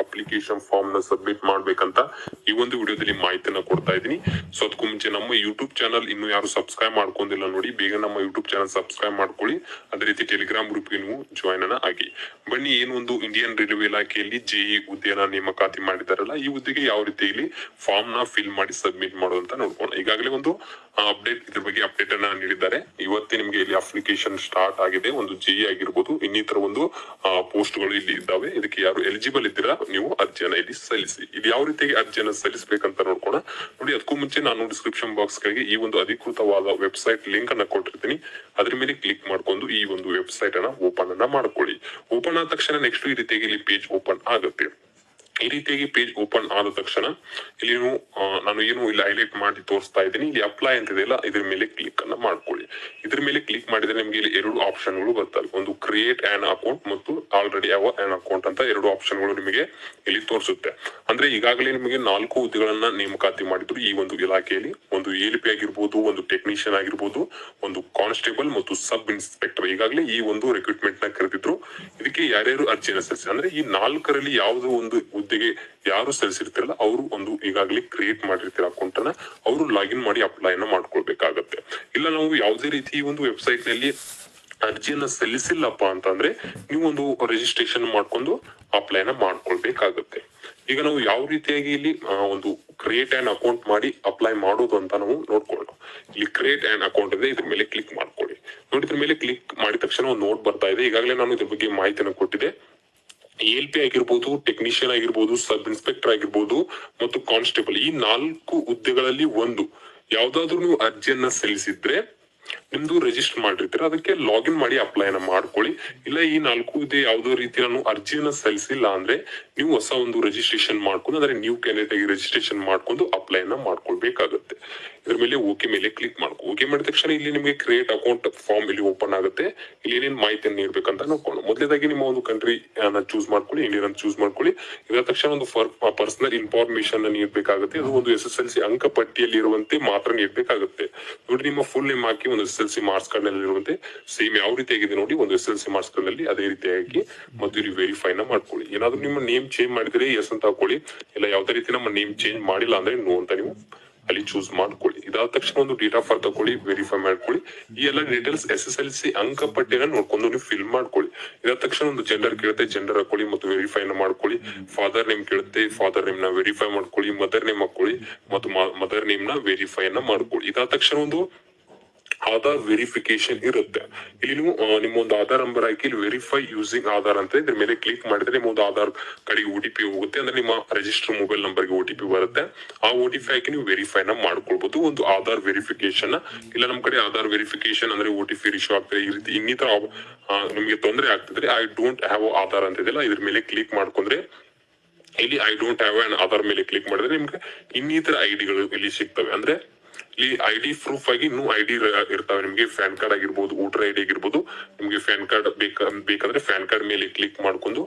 Application form ನ submit ಮಾಡ್ಬೇಕಂತ ಈ ಒಂದು ವಿಡಿಯೋದಲ್ಲಿ ಮಾಹಿತಿನ ಕೊಡ್ತಾ ಇದ್ದೀನಿ. ಸೊ ಅದಕ್ಕೂ ಮುಂಚೆ ನಮ್ಮ ಯೂಟ್ಯೂಬ್ ಚಾನಲ್ ಇನ್ನು ಯಾರು ಸಬ್ಸ್ಕ್ರೈಬ್ ಮಾಡ್ಕೊಂಡಿಲ್ಲ ನೋಡಿ, ಬೇಗ ನಮ್ಮ ಯೂಟ್ಯೂಬ್ ಚಾನಲ್ ಸಬ್ಸ್ಕ್ರೈಬ್ ಮಾಡ್ಕೊಳ್ಳಿ. ಅದೇ ರೀತಿ ಟೆಲಿಗ್ರಾಮ್ ಗ್ರೂಪ್ಗೆ ನೀವು ಜಾಯ್ನ್ ಆಗಿ. ಬನ್ನಿ, ಏನು ಒಂದು ಇಂಡಿಯನ್ ರೈಲ್ವೆ ಇಲಾಖೆಯಲ್ಲಿ ಜೆಇ ಹುದ್ದೆಯನ್ನ ನೇಮಕಾತಿ ಮಾಡಿದಾರಲ್ಲ, ಈ ಹುದ್ದೆಗೆ ಯಾವ ರೀತಿಯಲ್ಲಿ ಫಾರ್ಮ್ ನ ಫಿಲ್ ಮಾಡಿ ಸಬ್ಮಿಟ್ ಮಾಡೋದಂತ ನೋಡ್ಕೋಣ. ಈಗಾಗಲೇ ಒಂದು ಇದ್ರ ಬಗ್ಗೆ ಅಪ್ಡೇಟ್ ಅನ್ನ ನೀಡಿದ್ದಾರೆ. ಇವತ್ತೇ ನಿಮ್ಗೆ ಇಲ್ಲಿ ಅಪ್ಲಿಕೇಶನ್ ಸ್ಟಾರ್ಟ್ ಆಗಿದೆ. ಒಂದು ಜೆಇ ಆಗಿರ್ಬೋದು, ಇನ್ನಿತರ ಒಂದು ಪೋಸ್ಟ್ ಗಳು ಇಲ್ಲಿ ಇದ್ದಾವೆ. ಇದಕ್ಕೆ ಯಾರು ಎಲಿಜಿಬಲ್ ಇದ್ದೀರಾ ನೀವು ಅರ್ಜಿಯನ್ನ ಇಲ್ಲಿ ಸಲ್ಲಿಸಿ. ಇಲ್ಲಿ ಯಾವ ರೀತಿಯಾಗಿ ಅರ್ಜಿಯನ್ನ ಸಲ್ಲಿಸಬೇಕಂತ ನೋಡ್ಕೋಣ. ನೋಡಿ, ಅದಕ್ಕೂ ಮುಂಚೆ ನಾನು ಡಿಸ್ಕ್ರಿಪ್ಷನ್ ಬಾಕ್ಸ್ ಗಳಿಗೆ ಈ ಒಂದು ಅಧಿಕೃತವಾದ ವೆಬ್ಸೈಟ್ ಲಿಂಕ್ ಅನ್ನ ಕೊಟ್ಟಿರ್ತೀನಿ. ಅದ್ರ ಮೇಲೆ ಕ್ಲಿಕ್ ಮಾಡ್ಕೊಂಡು ಈ ಒಂದು ವೆಬ್ಸೈಟ್ ಅನ್ನ ಓಪನ್ ಅನ್ನ ಮಾಡ್ಕೊಳ್ಳಿ. ಓಪನ್ ಆದ ತಕ್ಷಣ ನೆಕ್ಸ್ಟ್ ಈ ರೀತಿಯಾಗಿ ಇಲ್ಲಿ ಪೇಜ್ ಓಪನ್ ಆಗುತ್ತೆ. ಈ ರೀತಿಯಾಗಿ ಪೇಜ್ ಓಪನ್ ಆದ ತಕ್ಷಣ ಇಲ್ಲಿ ನಾನು ಏನು ಇಲ್ಲಿ ಹೈಲೈಟ್ ಮಾಡಿ ತೋರಿಸ್ತಾ ಇದ್ದೀನಿ, ಇಲ್ಲಿ ಅಪ್ಲೈ ಅಂತ ಇದೆಯಲ್ಲ, ಇದ್ರ ಮೇಲೆ ಕ್ಲಿಕ್ ಅನ್ನ ಮಾಡ್ಕೊಳ್ಳಿ. ಇದ್ರ ಮೇಲೆ ಕ್ಲಿಕ್ ಮಾಡಿದ್ರೆ ನಿಮ್ಗೆ ಇಲ್ಲಿ ಎರಡು ಆಪ್ಷನ್ ಗಳು ಬರ್ತವೆ. ಒಂದು ಕ್ರಿಯೇಟ್ ಆನ್ ಅಕೌಂಟ್ ಮತ್ತು ಆಲ್ರೆಡಿ ಯಾವ ಆನ್ ಅಕೌಂಟ್ ಅಂತ ಎರಡು ಆಪ್ಷನ್ ಗಳು ನಿಮಗೆ ಇಲ್ಲಿ ತೋರಿಸುತ್ತೆ. ಅಂದ್ರೆ ಈಗಾಗಲೇ ನಿಮಗೆ 4 ಹುದ್ದೆಗಳನ್ನ ನೇಮಕಾತಿ ಮಾಡಿದ್ರು ಈ ಒಂದು ಇಲಾಖೆಯಲ್ಲಿ. ಒಂದು ಎಲಿಪಿ ಆಗಿರ್ಬೋದು, ಒಂದು ಟೆಕ್ನಿಷಿಯನ್ ಆಗಿರ್ಬೋದು, ಒಂದು ಕಾನ್ಸ್ಟೇಬಲ್ ಮತ್ತು ಸಬ್ ಇನ್ಸ್ಪೆಕ್ಟರ್. ಈಗಾಗಲೇ ಈ ಒಂದು ರಿಕ್ರೂಟ್ಮೆಂಟ್ ನ ಕರೆದಿದ್ರು. ಇದಕ್ಕೆ ಯಾರ್ಯಾರು ಅರ್ಜಿಯನ್ನು ಸಲ್ಲಿಸಿ ಅಂದ್ರೆ ಈ 4ರಲ್ಲಿ ಯಾವುದೋ ಒಂದು ಹುದ್ದೆಗೆ ಯಾರು ಸಲ್ಲಿಸಿರ್ತಿರಲ್ಲ ಅವರು ಒಂದು ಈಗಾಗಲೇ ಕ್ರಿಯೇಟ್ ಮಾಡಿರ್ತೀರ ಅಕೌಂಟ್ ಅನ್ನ, ಅವರು ಲಾಗಿನ್ ಮಾಡಿ ಅಪ್ಲೈನ ಮಾಡ್ಕೊಳ್ಬೇಕಾಗತ್ತೆ. ಇಲ್ಲ ನಾವು ಯಾವುದೇ ರೀತಿ ಈ ಒಂದು ವೆಬ್ಸೈಟ್ ನಲ್ಲಿ ಅರ್ಜಿಯನ್ನ ಸಲ್ಲಿಸಿಲ್ಲಪ್ಪ ಅಂತಂದ್ರೆ ನೀವು ಒಂದು ರಿಜಿಸ್ಟ್ರೇಷನ್ ಮಾಡ್ಕೊಂಡು ಅಪ್ಲೈನ ಮಾಡ್ಕೊಳ್ಬೇಕಾಗತ್ತೆ. ಈಗ ನಾವು ಯಾವ ರೀತಿಯಾಗಿ ಇಲ್ಲಿ ಒಂದು ಕ್ರಿಯೇಟ್ ಆನ್ ಅಕೌಂಟ್ ಮಾಡಿ ಅಪ್ಲೈ ಮಾಡೋದು ಅಂತ ನಾವು ನೋಡ್ಕೊಳ್ಳೋಣ. ಇಲ್ಲಿ ಕ್ರಿಯೇಟ್ ಆನ್ ಅಕೌಂಟ್ ಇದೆ, ಇದ್ರ ಮೇಲೆ ಕ್ಲಿಕ್ ಮಾಡ್ಕೊಳ್ಳಿ. ನೋಡಿ, ಇದ್ರ ಮೇಲೆ ಕ್ಲಿಕ್ ಮಾಡಿದ ತಕ್ಷಣ ಒಂದು ನೋಟ್ ಬರ್ತಾ ಇದೆ. ಈಗಾಗಲೇ ನಾನು ಇದ್ರ ಬಗ್ಗೆ ಮಾಹಿತಿಯನ್ನು ಕೊಟ್ಟಿದ್ದೆ. ಎಲ್ಪಿ ಆಗಿರ್ಬೋದು, ಟೆಕ್ನಿಷಿಯನ್ ಆಗಿರ್ಬೋದು, ಸಬ್ ಇನ್ಸ್ಪೆಕ್ಟರ್ ಆಗಿರ್ಬೋದು ಮತ್ತು ಕಾನ್ಸ್ಟೇಬಲ್, ಈ 4 ಹುದ್ದೆಗಳಲ್ಲಿ ಒಂದು ಯಾವ್ದಾದ್ರು ನೀವು ಅರ್ಜಿಯನ್ನ ಸಲ್ಲಿಸಿದ್ರೆ ನಿಮ್ದು ರಿಜಿಸ್ಟರ್ ಮಾಡಿರ್ತೀರ, ಅದಕ್ಕೆ ಲಾಗಿನ್ ಮಾಡಿ ಅಪ್ಲೈನ ಮಾಡ್ಕೊಳ್ಳಿ. ಇಲ್ಲ ಈ 4 ಹುದ್ದೆ ಯಾವ್ದೋ ರೀತಿ ನಾನು ಅರ್ಜಿಯನ್ನ ಸಲ್ಲಿಸಿಲ್ಲ ಅಂದ್ರೆ ನೀವು ಹೊಸ ಒಂದು ರಿಜಿಸ್ಟ್ರೇಷನ್ ಮಾಡ್ಕೊಂಡು, ಅಂದ್ರೆ ನ್ಯೂ ಕ್ಯಾಂಡಿಡೇಟ್ ಆಗಿ ರಿಜಿಸ್ಟ್ರೇಷನ್ ಮಾಡ್ಕೊಂಡು ಅಪ್ಲೈನ ಮಾಡ್ಕೊಳ್ಬೇಕಾಗುತ್ತೆ. ಇದ್ರ ಮೇಲೆ ಓಕೆ ಮೇಲೆ ಕ್ಲಿಕ್ ಮಾಡ್ಕೊ. ಓಕೆ ಮಾಡಿದ ತಕ್ಷಣ ಇಲ್ಲಿ ನಿಮಗೆ ಕ್ರಿಯೇಟ್ ಅಕೌಂಟ್ ಫಾರ್ಮ್ ಇಲ್ಲಿ ಓಪನ್ ಆಗುತ್ತೆ. ಇಲ್ಲಿ ಏನೇನ್ ಮಾಹಿತಿಯನ್ನು ನೀಡ್ಬೇಕಂತ ನೋಡ್ಕೊಂಡು, ಮೊದಲೇದಾಗಿ ನಿಮ್ಮ ಒಂದು ಕಂಟ್ರಿ ಚೂಸ್ ಮಾಡ್ಕೊಳ್ಳಿ, ಇಂಡಿಯನ್ ಅಂತ ಚೂಸ್ ಮಾಡ್ಕೊಳ್ಳಿ. ಇದಾದ ತಕ್ಷಣ ಒಂದು ಪರ್ಸನಲ್ ಇನ್ಫಾರ್ಮೇಶನ್ ನೀಡಬೇಕಾಗುತ್ತೆ. ಅದು ಒಂದು SSLC ಅಂಕ ಪಟ್ಟಿಯಲ್ಲಿ ಇರುವಂತೆ ಮಾತ್ರ ನೀಡಬೇಕಾಗುತ್ತೆ. ನೋಡಿ, ನಿಮ್ಮ ಫುಲ್ ನೇಮ್ ಹಾಕಿ ಒಂದು SSLC ಮಾರ್ಕ್ಸ್ ಕಾರ್ಡ್ ನಲ್ಲಿ ಇರುವಂತೆ ಸೇಮ್ ಯಾವ ರೀತಿಯಾಗಿದೆ ನೋಡಿ ಒಂದು SSLC ಮಾರ್ಕ್ಸ್ ಕಾರ್ಡ್ ನಲ್ಲಿ ಅದೇ ರೀತಿಯಾಗಿ ಮತ್ತು ಇಲ್ಲಿ ವೆರಿಫೈ ನ ಮಾಡ್ಕೊಳ್ಳಿ. ಏನಾದ್ರು ನಿಮ್ಮ ನೇಮ್ ಚೇಂಜ್ ಮಾಡಿದ್ರೆ ಎಸ್ ಅಂತ ಹಾಕೊಳ್ಳಿ. ಇಲ್ಲ ಯಾವ್ದೇ ರೀತಿ ನಮ್ಮ ನೇಮ್ ಚೇಂಜ್ ಮಾಡಿಲ್ಲ ಅಂದ್ರೆ ನೋ ಅಂತ ನೀವು ಅಲ್ಲಿ ಚೂಸ್ ಮಾಡ್ಕೊಳ್ಳಿ. ಇದಾದ ತಕ್ಷಣ ಒಂದು ಡೇಟ್ ಆಫ್ ಬರ್ತ್ ತಗೊಳ್ಳಿ, ವೆರಿಫೈ ಮಾಡ್ಕೊಳ್ಳಿ. ಈ ಎಲ್ಲ ಡೀಟೇಲ್ಸ್ SSLC ಅಂಕ ಪಟ್ಟಿನ ನೋಡ್ಕೊಂಡು ನೀವು ಫಿಲ್ ಮಾಡ್ಕೊಳ್ಳಿ. ಇದಾದ ತಕ್ಷಣ ಒಂದು ಜೆಂಡರ್ ಕೇಳುತ್ತೆ, ಜೆಂಡರ್ ಹಾಕೊಳ್ಳಿ ಮತ್ತು ವೆರಿಫೈ ನ ಮಾಡ್ಕೊಳ್ಳಿ. ಫಾದರ್ ನೇಮ್ ಕೇಳುತ್ತೆ, ಫಾದರ್ ನೇಮ್ ನ ವೆರಿಫೈ ಮಾಡ್ಕೊಳ್ಳಿ. ಮದರ್ ನೇಮ್ ಹಾಕೊಳ್ಳಿ ಮತ್ತು ಮದರ್ ನೇಮ್ ನ ವೆರಿಫೈ ನ ಮಾಡ್ಕೊಳ್ಳಿ. ಇದಾದ ತಕ್ಷಣ ಒಂದು ಆಧಾರ್ ವೆರಿಫಿಕೇಶನ್ ಇರುತ್ತೆ. ಇಲ್ಲಿ ನೀವು ನಿಮ್ಮ ಒಂದು ಆಧಾರ್ ನಂಬರ್ ಹಾಕಿ ವೆರಿಫೈ ಯೂಸಿಂಗ್ ಆಧಾರ್ ಅಂತ ಇದ್ರ ಮೇಲೆ ಕ್ಲಿಕ್ ಮಾಡಿದ್ರೆ ನಿಮ್ಮ ಒಂದು ಆಧಾರ್ ಕಡೆಗೆ OTP ಹೋಗುತ್ತೆ. ಅಂದ್ರೆ ನಿಮ್ಮ ರಿಜಿಸ್ಟರ್ ಮೊಬೈಲ್ ನಂಬರ್ಗೆ OTP ಬರುತ್ತೆ. ಆ OTP ಹಾಕಿ ನೀವು ವೆರಿಫೈ ನ ಮಾಡ್ಕೊಳ್ಬಹುದು. ಒಂದು ಆಧಾರ್ ವೆರಿಫಿಕೇಶನ್. ಇಲ್ಲ ನಮ್ ಕಡೆ ಆಧಾರ್ ವೆರಿಫಿಕೇಶನ್ ಅಂದ್ರೆ OTP ರಿಶ್ಯೂ ಆಗ್ತದೆ, ಈ ರೀತಿ ಇನ್ನಿತರ ನಿಮ್ಗೆ ತೊಂದರೆ ಆಗ್ತಿದ್ರೆ ಐ ಡೋಂಟ್ ಹ್ಯಾವ್ ಆಧಾರ್ ಅಂತ ಇದೆಯಲ್ಲ, ಇದ್ರ ಮೇಲೆ ಕ್ಲಿಕ್ ಮಾಡ್ಕೊಂಡ್ರೆ ಇಲ್ಲಿ I don't have an Aadhaar ಮೇಲೆ ಕ್ಲಿಕ್ ಮಾಡಿದ್ರೆ ನಿಮ್ಗೆ ಇನ್ನಿತರ ಐಡಿಗಳು ಇಲ್ಲಿ ಸಿಗ್ತವೆ. ಅಂದ್ರೆ ಇಲ್ಲಿ ID ಪ್ರೂಫ್ ಆಗಿ ಇನ್ನೂ ID ಇರ್ತಾವೆ ನಿಮ್ಗೆ. ಪ್ಯಾನ್ ಕಾರ್ಡ್ ಆಗಿರ್ಬೋದು, ವೋಟರ್ ID ಆಗಿರ್ಬೋದು. ನಿಮ್ಗೆ ಪ್ಯಾನ್ ಕಾರ್ಡ್ ಬೇಕಂದ್ರೆ ಪ್ಯಾನ್ ಕಾರ್ಡ್ ಮೇಲೆ ಕ್ಲಿಕ್ ಮಾಡ್ಕೊಂಡು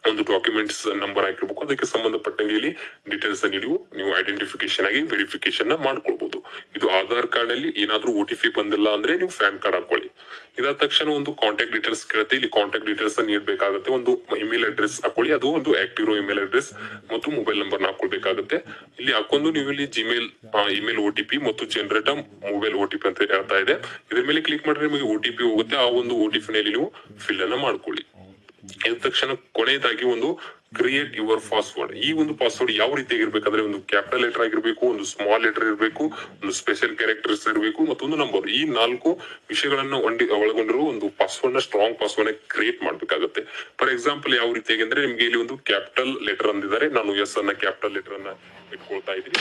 ಒಂದು ಡಾಕ್ಯುಮೆಂಟ್ಸ್ ನಂಬರ್ ಹಾಕಿರ್ಬೇಕು. ಅದಕ್ಕೆ ಸಂಬಂಧಪಟ್ಟಂಗೆ ಇಲ್ಲಿ ಡೀಟೇಲ್ಸ್ ನೀವು ಐಡೆಂಟಿಫಿಕೇಶನ್ ಆಗಿ ವೆರಿಫಿಕೇಶನ್ ನ ಮಾಡ್ಕೊಳ್ಬಹುದು. ಇದು ಆಧಾರ್ ಕಾರ್ಡ್ ಅಲ್ಲಿ ಏನಾದ್ರೂ OTP ಬಂದಿಲ್ಲ ಅಂದ್ರೆ ನೀವು ಪ್ಯಾನ್ ಕಾರ್ಡ್ ಹಾಕೊಳ್ಳಿ. ಇದಾದ ತಕ್ಷಣ ಒಂದು ಕಾಂಟ್ಯಾಕ್ಟ್ ಡೀಟೇಲ್ಸ್ ಕೇಳುತ್ತೆ. ಇಲ್ಲಿ ಕಾಂಟ್ಯಾಕ್ಟ್ ಡೀಟೇಲ್ಸ್ ನೀಡಬೇಕಾಗುತ್ತೆ. ಒಂದು ಇಮೇಲ್ ಅಡ್ರೆಸ್ ಹಾಕೊಳ್ಳಿ, ಅದು ಒಂದು ಆಕ್ಟಿವ್ ಇರೋ ಇಮೇಲ್ ಅಡ್ರೆಸ್ ಮತ್ತು ಮೊಬೈಲ್ ನಂಬರ್ ಹಾಕೊಳ್ಬೇಕಾಗುತ್ತೆ. ಇಲ್ಲಿ ಹಾಕೊಂಡು ನೀವು ಇಲ್ಲಿ ಜಿಮೇಲ್ ಇಮೇಲ್ OTP ಮತ್ತು ಜನರೇಟ್ ಮೊಬೈಲ್ OTP ಅಂತ ಹೇಳ್ತಾ ಇದೆ. ಇದ್ರ ಮೇಲೆ ಕ್ಲಿಕ್ ಮಾಡಿದ್ರೆ ನಿಮಗೆ OTP ಹೋಗುತ್ತೆ. ಆ ಒಂದು OTP ನಲ್ಲಿ ನೀವು ಫಿಲ್ ಅನ್ನ ಮಾಡ್ಕೊಳ್ಳಿ. ಇದ ತಕ್ಷಣ ಕೊನೆಯದಾಗಿ ಒಂದು ಕ್ರಿಯೇಟ್ ಯುವರ್ ಪಾಸ್ವರ್ಡ್. ಈ ಒಂದು ಪಾಸ್ವರ್ಡ್ ಯಾವ ರೀತಿಯಾಗಿ ಇರ್ಬೇಕಂದ್ರೆ ಒಂದು ಕ್ಯಾಪಿಟಲ್ ಲೆಟರ್ ಆಗಿರ್ಬೇಕು, ಒಂದು ಸ್ಮಾಲ್ ಲೆಟರ್ ಇರಬೇಕು, ಒಂದು ಸ್ಪೆಷಲ್ ಕ್ಯಾರೆಕ್ಟರ್ಸ್ ಇರಬೇಕು ಮತ್ತು ಒಂದು ನಂಬರ್. ಈ 4 ವಿಷಯಗಳನ್ನ ಒಳಗೊಂಡಿರುವ ಒಂದು ಪಾಸ್ವರ್ಡ್ ನ ಸ್ಟ್ರಾಂಗ್ ಪಾಸ್ವರ್ಡ್ ನ ಕ್ರಿಯೇಟ್ ಮಾಡ್ಬೇಕಾಗುತ್ತೆ. ಫಾರ್ ಎಕ್ಸಾಂಪಲ್ ಯಾವ ರೀತಿಯಾಗಿ ಅಂದ್ರೆ ನಿಮ್ಗೆ ಇಲ್ಲಿ ಒಂದು ಕ್ಯಾಪಿಟಲ್ ಲೆಟರ್ ಅಂದಿದ್ದಾರೆ, ನಾನು ಎಸ್ ಅನ್ನ ಕ್ಯಾಪಿಟಲ್ ಲೆಟರ್ ಅನ್ನ ಇಟ್ಕೊಳ್ತಾ ಇದ್ದೀನಿ.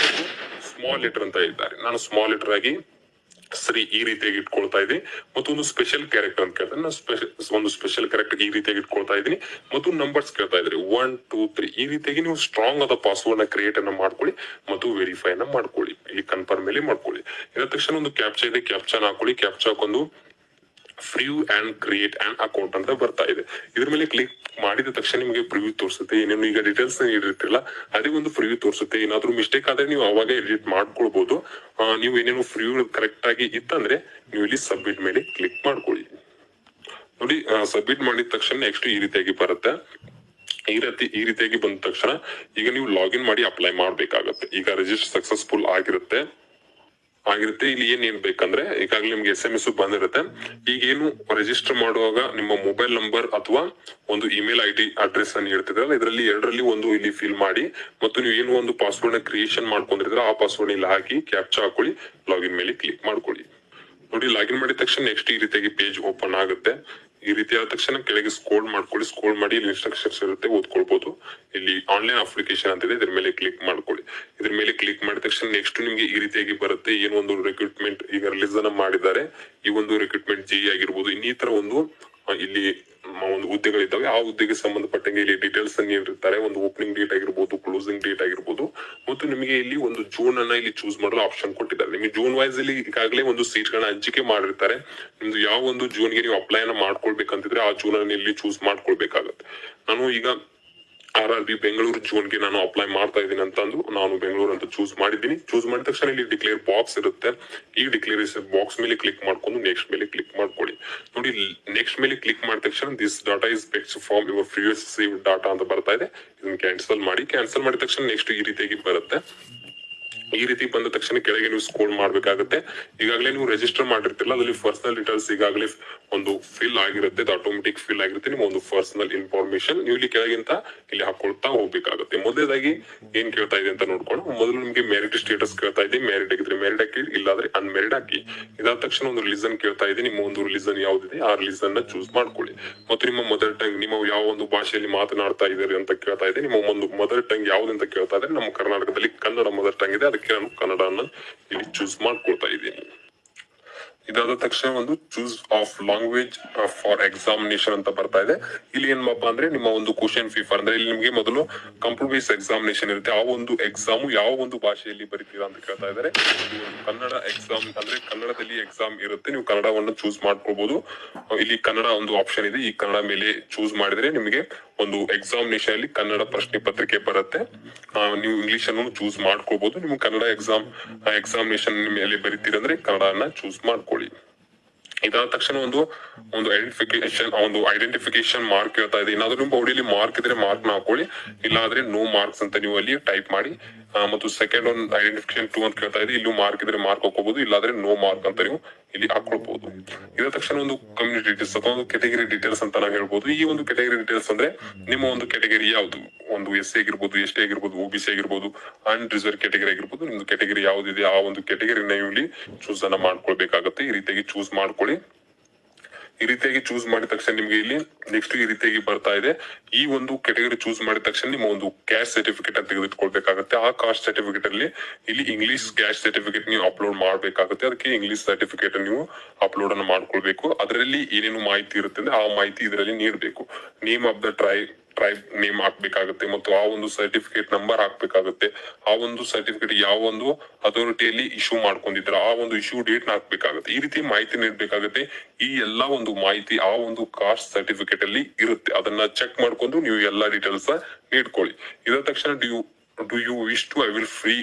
ಸ್ಮಾಲ್ ಲೆಟರ್ ಅಂತ ಇದ್ದಾರೆ, ನಾನು ಸ್ಮಾಲ್ ಲೆಟರ್ ಆಗಿ ಸರಿ ಈ ರೀತಿಯಾಗಿ ಇಟ್ಕೊಳ್ತಾ ಇದ್ದೀನಿ. ಮತ್ತು ಒಂದು ಸ್ಪೆಷಲ್ ಕ್ಯಾರೆಕ್ಟರ್ ಅಂತ ಕೇಳ್ತಾರೆ, ನಾನು ಒಂದು ಸ್ಪೆಷಲ್ ಕ್ಯಾರೆಕ್ಟರ್ ಈ ರೀತಿಯಾಗಿ ಇಟ್ಕೊಳ್ತಾ ಇದ್ದೀನಿ. ಮತ್ತು ನಂಬರ್ಸ್ ಕೇಳ್ತಾ ಇದ್ರಿ 1 2 3 ಈ ರೀತಿಯಾಗಿ ನೀವು ಸ್ಟ್ರಾಂಗ್ ಆದ ಪಾಸ್ವರ್ಡ್ ನ ಕ್ರಿಯೇಟ್ ಅನ್ನ ಮಾಡ್ಕೊಳ್ಳಿ ಮತ್ತು ವೆರಿಫೈ ನ ಮಾಡ್ಕೊಳ್ಳಿ. ಇಲ್ಲಿ ಕನ್ಫರ್ಮ್ ಮೇಲೆ ಮಾಡ್ಕೊಳ್ಳಿ. ಇದ ತಕ್ಷಣ ಒಂದು ಕ್ಯಾಪ್ಚಾ ಇದೆ, ಕ್ಯಾಪ್ಚಾನ ಹಾಕೊಳ್ಳಿ. ಕ್ಯಾಪ್ಚಾ ಹಾಕೊಂಡು free and create and account ಅಂತ ಬರ್ತಾ ಇದೆ. ಇದ್ರ ಮೇಲೆ ಕ್ಲಿಕ್ ಮಾಡಿದ ತಕ್ಷಣ ನಿಮಗೆ ಪ್ರಿವ್ಯೂ ತೋರಿಸುತ್ತೆ. ಏನೇನು ಈಗ ಡೀಟೇಲ್ಸ್ ನೀಡಿರ್ತಿಲ್ಲ ಅದೇ ಒಂದು ಪ್ರಿವ್ಯೂ ತೋರಿಸುತ್ತೆ. ಏನಾದ್ರೂ ಮಿಸ್ಟೇಕ್ ಆದ್ರೆ ನೀವು ಅವಾಗ ಎಡಿಟ್ ಮಾಡ್ಕೊಳ್ಬಹುದು. ನೀವು ಏನೇನು ಪ್ರಿವ್ಯೂ ಕರೆಕ್ಟ್ ಆಗಿ ಇತ್ತಂದ್ರೆ ನೀವು ಇಲ್ಲಿ ಸಬ್ಮಿಟ್ ಮೇಲೆ ಕ್ಲಿಕ್ ಮಾಡ್ಕೊಳ್ಳಿ. ನೋಡಿ, ಸಬ್ಮಿಟ್ ಮಾಡಿದ ತಕ್ಷಣ ನೆಕ್ಸ್ಟ್ ಈ ರೀತಿಯಾಗಿ ಬರುತ್ತೆ. ಈ ರೀತಿಯಾಗಿ ಬಂದ ತಕ್ಷಣ ಈಗ ನೀವು ಲಾಗಿನ್ ಮಾಡಿ ಅಪ್ಲೈ ಮಾಡ್ಬೇಕಾಗತ್ತೆ. ಈಗ ರಿಜಿಸ್ಟರ್ ಸಕ್ಸಸ್ಫುಲ್ ಆಗಿರುತ್ತೆ. ಇಲ್ಲಿ ಏನ್ ಬೇಕಂದ್ರೆ ಈಗಾಗಲೇ ನಿಮ್ಗೆ SMS ಬಂದಿರುತ್ತೆ. ಈಗ ಏನು ರಿಜಿಸ್ಟರ್ ಮಾಡುವಾಗ ನಿಮ್ಮ ಮೊಬೈಲ್ ನಂಬರ್ ಅಥವಾ ಒಂದು ಇಮೇಲ್ ID ಅಡ್ರೆಸ್ ಅನ್ನು ಇರ್ತಿದ್ರಲ್ಲ, ಇದರಲ್ಲಿ ಎರಡರಲ್ಲಿ ಒಂದು ಇಲ್ಲಿ ಫಿಲ್ ಮಾಡಿ ಮತ್ತು ನೀವು ಏನು ಒಂದು ಪಾಸ್ವರ್ಡ್ ನ ಕ್ರಿಯೇಷನ್ ಮಾಡ್ಕೊಂಡಿದ್ರೆ ಆ ಪಾಸ್ವರ್ಡ್ ಇಲ್ಲಿ ಹಾಕಿ ಕ್ಯಾಪ್ಚಾ ಹಾಕೊಳ್ಳಿ, ಲಾಗಿನ್ ಮೇಲೆ ಕ್ಲಿಕ್ ಮಾಡ್ಕೊಳ್ಳಿ. ನೋಡಿ, ಲಾಗಿನ್ ಮಾಡಿದ ತಕ್ಷಣ ನೆಕ್ಸ್ಟ್ ಈ ರೀತಿಯಾಗಿ ಪೇಜ್ ಓಪನ್ ಆಗುತ್ತೆ. ಈ ರೀತಿ ಆದ ತಕ್ಷಣ ಕೆಳಗೆ ಸ್ಕ್ರೋಲ್ ಮಾಡ್ಕೊಳ್ಳಿ. ಸ್ಕ್ರೋಲ್ ಮಾಡಿ ಇಲ್ಲಿ ಇನ್ಸ್ಟ್ರಕ್ಷನ್ಸ್ ಇರುತ್ತೆ, ಓದ್ಕೊಳ್ಬಹುದು. ಇಲ್ಲಿ ಆನ್ಲೈನ್ ಅಪ್ಲಿಕೇಶನ್ ಅಂತಿದೆ, ಇದ್ರ ಮೇಲೆ ಕ್ಲಿಕ್ ಮಾಡ್ಕೊಳ್ಳಿ. ಇದ್ರ ಮೇಲೆ ಕ್ಲಿಕ್ ಮಾಡಿದ ತಕ್ಷಣ ನೆಕ್ಸ್ಟ್ ನಿಮ್ಗೆ ಈ ರೀತಿಯಾಗಿ ಬರುತ್ತೆ. ಏನೋ ಒಂದು ರಿಕ್ರೂಟ್ಮೆಂಟ್ ಈಗ ರಿಲೀಸ್ ಅನ್ನ ಮಾಡಿದ್ದಾರೆ. ಈ ಒಂದು ರಿಕ್ರೂಟ್ಮೆಂಟ್ JE ಆಗಿರ್ಬೋದು, ಇನ್ನಿತರ ಒಂದು ಇಲ್ಲಿ ಒಂದು ಹುದ್ದೆಗಳಿದ್ದಾವೆ. ಆ ಹುದ್ದೆಗೆ ಸಂಬಂಧಪಟ್ಟಂಗೆ ಇಲ್ಲಿ ಡೀಟೇಲ್ಸ್ ಅನ್ನು ನೀಡಿರ್ತಾರೆ. ಒಂದು ಓಪನಿಂಗ್ ಡೇಟ್ ಆಗಿರ್ಬೋದು, ಕ್ಲೋಸಿಂಗ್ ಡೇಟ್ ಆಗಿರ್ಬೋದು, ಮತ್ತು ನಿಮಗೆ ಇಲ್ಲಿ ಒಂದು ಜೂನ್ ಅನ್ನ ಇಲ್ಲಿ ಚೂಸ್ ಮಾಡಲು ಆಪ್ಷನ್ ಕೊಟ್ಟಿದ್ದಾರೆ. ನಿಮಗೆ ಜೂನ್ ವೈಸ್ ಇಲ್ಲಿ ಈಗಾಗಲೇ ಒಂದು ಸೀಟ್ ಗಳನ್ನ ಹಂಚಿಕೆ ಮಾಡಿರ್ತಾರೆ. ನಿಮ್ದು ಯಾವ ಒಂದು ಜೂನ್ ಗೆ ನೀವು ಅಪ್ಲೈ ಅನ್ನ ಮಾಡ್ಕೊಳ್ಬೇಕಂತಿದ್ರೆ ಆ ಜೂನ್ ಅನ್ನು ಇಲ್ಲಿ ಚೂಸ್ ಮಾಡ್ಕೊಳ್ಬೇಕಾಗತ್ತೆ. ನಾನು ಈಗ RRB ಬೆಂಗಳೂರು ಜೂನ್ ಗೆ ನಾನು ಅಪ್ಲೈ ಮಾಡ್ತಾ ಇದ್ದೀನಿ ಅಂತ ಅಂದು ನಾನು ಬೆಂಗಳೂರು ಅಂತ ಚೂಸ್ ಮಾಡಿದ್ದೀನಿ. ಚೂಸ್ ಮಾಡಿದ ತಕ್ಷಣ ಇಲ್ಲಿ ಡಿಕ್ಲೇರ್ ಬಾಕ್ಸ್ ಇರುತ್ತೆ. ಈ ಡಿಕ್ಲೇರೇಷನ್ ಬಾಕ್ಸ್ ಮೇಲೆ ಕ್ಲಿಕ್ ಮಾಡ್ಕೊಂಡು ನೆಕ್ಸ್ಟ್ ಮೇಲೆ ಕ್ಲಿಕ್ ಮಾಡ್ಕೊಳ್ಳಿ. ನೋಡಿ, ನೆಕ್ಸ್ಟ್ ಮೇಲೆ ಕ್ಲಿಕ್ ಮಾಡಿದ ತಕ್ಷಣ this data is picks from your previous save data ಅಂತ ಬರ್ತಾ ಇದೆ. ಇದನ್ನ ಕ್ಯಾನ್ಸಲ್ ಮಾಡಿ. ಕ್ಯಾನ್ಸಲ್ ಮಾಡಿದ ತಕ್ಷಣ ನೆಕ್ಸ್ಟ್ ಈ ರೀತಿಯಾಗಿ ಬರುತ್ತೆ. ಈ ರೀತಿ ಬಂದ ತಕ್ಷಣ ಕೆಳಗೆ ನೀವು ಸ್ಕ್ರೋಲ್ ಮಾಡ್ಬೇಕಾಗುತ್ತೆ. ಈಗಾಗಲೇ ನೀವು ರಿಜಿಸ್ಟರ್ ಮಾಡಿರ್ತಿಲ್ಲ, ಅದರಲ್ಲಿ ಪರ್ಸನಲ್ ಡೀಟೇಲ್ಸ್ ಈಗಾಗಲೇ ಒಂದು ಫಿಲ್ ಆಗಿರುತ್ತೆ. ಆಟೋಮೆಟಿಕ್ ಫಿಲ್ ಆಗಿರುತ್ತೆ. ನಿಮ್ಮ ಒಂದು ಪರ್ಸನಲ್ ಇನ್ಫಾರ್ಮೇಶನ್ ನೀವು ಇಲ್ಲಿ ಕೆಳಗಿಂತ ಇಲ್ಲಿ ಹಾಕೊಳ್ತಾ ಹೋಗ್ಬೇಕಾಗುತ್ತೆ. ಮೊದಲೇದಾಗಿ ಏನ್ ಕೇಳ್ತಾ ಇದೆ ಅಂತ ನೋಡ್ಕೊಂಡು, ಮೊದಲು ನಿಮ್ಗೆ ಮ್ಯಾರಿಡ್ ಸ್ಟೇಟಸ್ ಕೇಳ್ತಾ ಇದೆ. ಮ್ಯಾರಿಡ್ ಆಗಿದ್ರೆ ಮ್ಯಾರಿಡ್ ಹಾಕಿ, ಇಲ್ಲಾದ್ರೆ ಅನ್ಮ್ಯಾರಿಡ್ ಹಾಕಿ. ಇದಾದ ತಕ್ಷಣ ಒಂದು ರಿಲಿಜನ್ ಕೇಳ್ತಾ ಇದೆ. ನಿಮ್ಮ ಒಂದು ರಿಲಿಜನ್ ಯಾವ್ದಿದೆ ಆ ರಿಲಿಜನ್ ನ ಚೂಸ್ ಮಾಡ್ಕೊಳ್ಳಿ. ಮತ್ತು ನಿಮ್ಮ ಮದರ್ ಟಂಗ್, ನಿಮ್ಮ ಯಾವ ಒಂದು ಭಾಷೆಯಲ್ಲಿ ಮಾತನಾಡ್ತಾ ಇದ್ದಾರೆ ಅಂತ ಕೇಳ್ತಾ ಇದೆ. ನಿಮ್ಮ ಒಂದು ಮದರ್ ಟಂಗ್ ಯಾವ್ದು ಅಂತ ಕೇಳ್ತಾ ಇದ್ದಾರೆ. ನಮ್ಮ ಕರ್ನಾಟಕದಲ್ಲಿ ಕನ್ನಡ ಮದರ್ ಟಂಗ್ ಇದೆ, ಅದಕ್ಕೆ ನಾನು ಕನ್ನಡನ ಇಲ್ಲಿ ಚೂಸ್ ಮಾಡ್ಕೊಳ್ತಾ ಇದ್ದೀನಿ. ಇದಾದ ತಕ್ಷಣ ಒಂದು choose of language for examination ಅಂತ ಬರ್ತಾ ಇದೆ. ಇಲ್ಲಿ ಏನಪ್ಪಾ ಅಂದ್ರೆ ನಿಮ್ಮ ಒಂದು ಕ್ವಶನ್ ಪೇಪರ್ ಅಂದ್ರೆ ಇಲ್ಲಿ ನಿಮಗೆ ಮೊದಲು ಕಂಪ್ಯೂಟರ್ ಬೇಸ್ ಎಕ್ಸಾಮಿನೇಷನ್ ಇರುತ್ತೆ. ಆ ಒಂದು ಎಕ್ಸಾಮ್ ಯಾವ ಒಂದು ಭಾಷೆಯಲ್ಲಿ ಬರೀತೀರಾ ಅಂತ ಕೇಳ್ತಾ ಇದ್ದಾರೆ. ಕನ್ನಡ ಎಕ್ಸಾಮ್ ಅಂದ್ರೆ ಕನ್ನಡದಲ್ಲಿ ಎಕ್ಸಾಮ್ ಇರುತ್ತೆ. ನೀವು ಕನ್ನಡವನ್ನು ಚೂಸ್ ಮಾಡ್ಕೊಳ್ಬಹುದು. ಇಲ್ಲಿ ಕನ್ನಡ ಒಂದು ಆಪ್ಷನ್ ಇದೆ. ಈ ಕನ್ನಡ ಮೇಲೆ ಚೂಸ್ ಮಾಡಿದ್ರೆ ನಿಮಗೆ ಒಂದು ಎಕ್ಸಾಮಿನೇಷನ್ ಅಲ್ಲಿ ಕನ್ನಡ ಪ್ರಶ್ನೆ ಪತ್ರಿಕೆ ಬರುತ್ತೆ. ನೀವು ಇಂಗ್ಲಿಷ್ ಅನ್ನು ಚೂಸ್ ಮಾಡ್ಕೋಬಹುದು. ನಿಮ್ಗೆ ಕನ್ನಡ ಎಕ್ಸಾಮಿನೇಷನ್ ಮೇಲೆ ಬರೀತೀರಂದ್ರೆ ಕನ್ನಡನ ಚೂಸ್ ಮಾಡ್ಕೊಳ್ಳಿ. ಇದಾದ ತಕ್ಷಣ ಒಂದು ಐಡೆಂಟಿಫಿಕೇಶನ್ ಮಾರ್ಕ್ ಹೇಳ್ತಾ ಇದೆ. ಏನಾದ್ರೂ ನಿಮ್ಮ ಬಾಡಿಯಲ್ಲಿ ಮಾರ್ಕ್ ಇದ್ರೆ ಮಾರ್ಕ್ ನ ಹಾಕೊಳ್ಳಿ, ಇಲ್ಲಾದ್ರೆ ನೋ ಮಾರ್ಕ್ಸ್ ಅಂತ ನೀವು ಅಲ್ಲಿ ಟೈಪ್ ಮಾಡಿ. ಮತ್ತು ಸೆಕೆಂಡ್ ಒಂದು ಐಡೆಂಟಿಫಿಕೇಶನ್ 2 ಅಂತ ಕೇಳ್ತಾ ಇದೆ. ಇಲ್ಲಿ ಮಾರ್ಕ್ ಇದ್ರೆ ಮಾರ್ಕ್ ಹಾಕೋಬಹುದು, ಇಲ್ಲಾದ್ರೆ ನೋ ಮಾರ್ಕ್ ಅಂತ ನೀವು ಇಲ್ಲಿ ಹಾಕೊಳ್ಬಹುದು. ಇದಾದ ತಕ್ಷಣ ಒಂದು ಕಮ್ಯುನಿಟಿ ಡೀಟೇಲ್ಸ್ ಅಥವಾ ಒಂದು ಕೆಟಗರಿ ಡೀಟೇಲ್ಸ್ ಅಂತ ನಾವು ಹೇಳ್ಬಹುದು. ಈ ಒಂದು ಕೆಟಗರಿ ಡೀಟೇಲ್ಸ್ ಅಂದ್ರೆ ನಿಮ್ಮ ಒಂದು ಕೆಟಗರಿ ಯಾವುದು, ಒಂದು SC ಆಗಿರ್ಬೋದು, ST ಆಗಿರ್ಬೋದು, OBC ಆಗಿರ್ಬೋದು, ಅನ್ರಿಸರ್ವ್ ಕೆಟಗರಿ ಆಗಿರ್ಬೋದು. ನಿಮ್ದು ಕೆಟಗರಿ ಯಾವ್ದಿದೆ ಆ ಒಂದು ಕೆಟಗರಿ ನೀವು ಇಲ್ಲಿ ಚೂಸ್ ಅನ್ನ ಮಾಡ್ಕೊಳ್ಬೇಕಾಗುತ್ತೆ. ಈ ರೀತಿಯಾಗಿ ಚೂಸ್ ಮಾಡ್ಕೊಳ್ಳಿ. ಈ ರೀತಿಯಾಗಿ ಚೂಸ್ ಮಾಡಿದ ತಕ್ಷಣ ನಿಮ್ಗೆ ಇಲ್ಲಿ ನೆಕ್ಸ್ಟ್ ಈ ರೀತಿಯಾಗಿ ಬರ್ತಾ ಇದೆ. ಈ ಒಂದು ಕೆಟಗರಿ ಚೂಸ್ ಮಾಡಿದ ತಕ್ಷಣ ನಿಮ್ಮ ಒಂದು ಕ್ಯಾಸ್ಟ್ ಸರ್ಟಿಫಿಕೇಟ್ ಅಂತ ತೆಗೆದುಕೊಳ್ಬೇಕಾಗುತ್ತೆ. ಆ ಕಾಸ್ಟ್ ಸರ್ಟಿಫಿಕೇಟ್ ಅಲ್ಲಿ ಇಲ್ಲಿ ಇಂಗ್ಲಿಷ್ ಕ್ಯಾಸ್ಟ್ ಸರ್ಟಿಫಿಕೇಟ್ ನೀವು ಅಪ್ಲೋಡ್ ಮಾಡ್ಬೇಕಾಗುತ್ತೆ. ಅದಕ್ಕೆ ಇಂಗ್ಲಿಷ್ ಸರ್ಟಿಫಿಕೇಟ್ ನೀವು ಅಪ್ಲೋಡ್ ಅನ್ನು ಮಾಡ್ಕೊಳ್ಬೇಕು. ಅದರಲ್ಲಿ ಏನೇನು ಮಾಹಿತಿ ಇರುತ್ತೆ ಅಂದ್ರೆ ಆ ಮಾಹಿತಿ ಇದರಲ್ಲಿ ನೀಡಬೇಕು. Name of the tribe name ಹಾಕ್ಬೇಕಾಗುತ್ತೆ ಮತ್ತು ಆ ಒಂದು ಸರ್ಟಿಫಿಕೇಟ್ ನಂಬರ್ ಹಾಕ್ಬೇಕಾಗುತ್ತೆ. ಆ ಒಂದು ಸರ್ಟಿಫಿಕೇಟ್ ಯಾವ ಒಂದು ಅಥಾರಿಟಿಯಲ್ಲಿ ಇಶ್ಯೂ ಮಾಡ್ಕೊಂಡಿದ್ರ ಆ ಒಂದು ಇಶ್ಯೂ ಡೇಟ್ ನ ಹಾಕ್ಬೇಕಾಗುತ್ತೆ. ಈ ರೀತಿ ಮಾಹಿತಿ ನೀಡಬೇಕಾಗುತ್ತೆ. ಈ ಎಲ್ಲಾ ಒಂದು ಮಾಹಿತಿ ಆ ಒಂದು ಕಾಸ್ಟ್ ಸರ್ಟಿಫಿಕೇಟ್ ಅಲ್ಲಿ ಇರುತ್ತೆ. ಅದನ್ನ ಚೆಕ್ ಮಾಡ್ಕೊಂಡು ನೀವು ಎಲ್ಲಾ ಡೀಟೇಲ್ಸ್ ನೀಡ್ಕೊಳ್ಳಿ. ಇದಾದ ತಕ್ಷಣ do you wish to avail free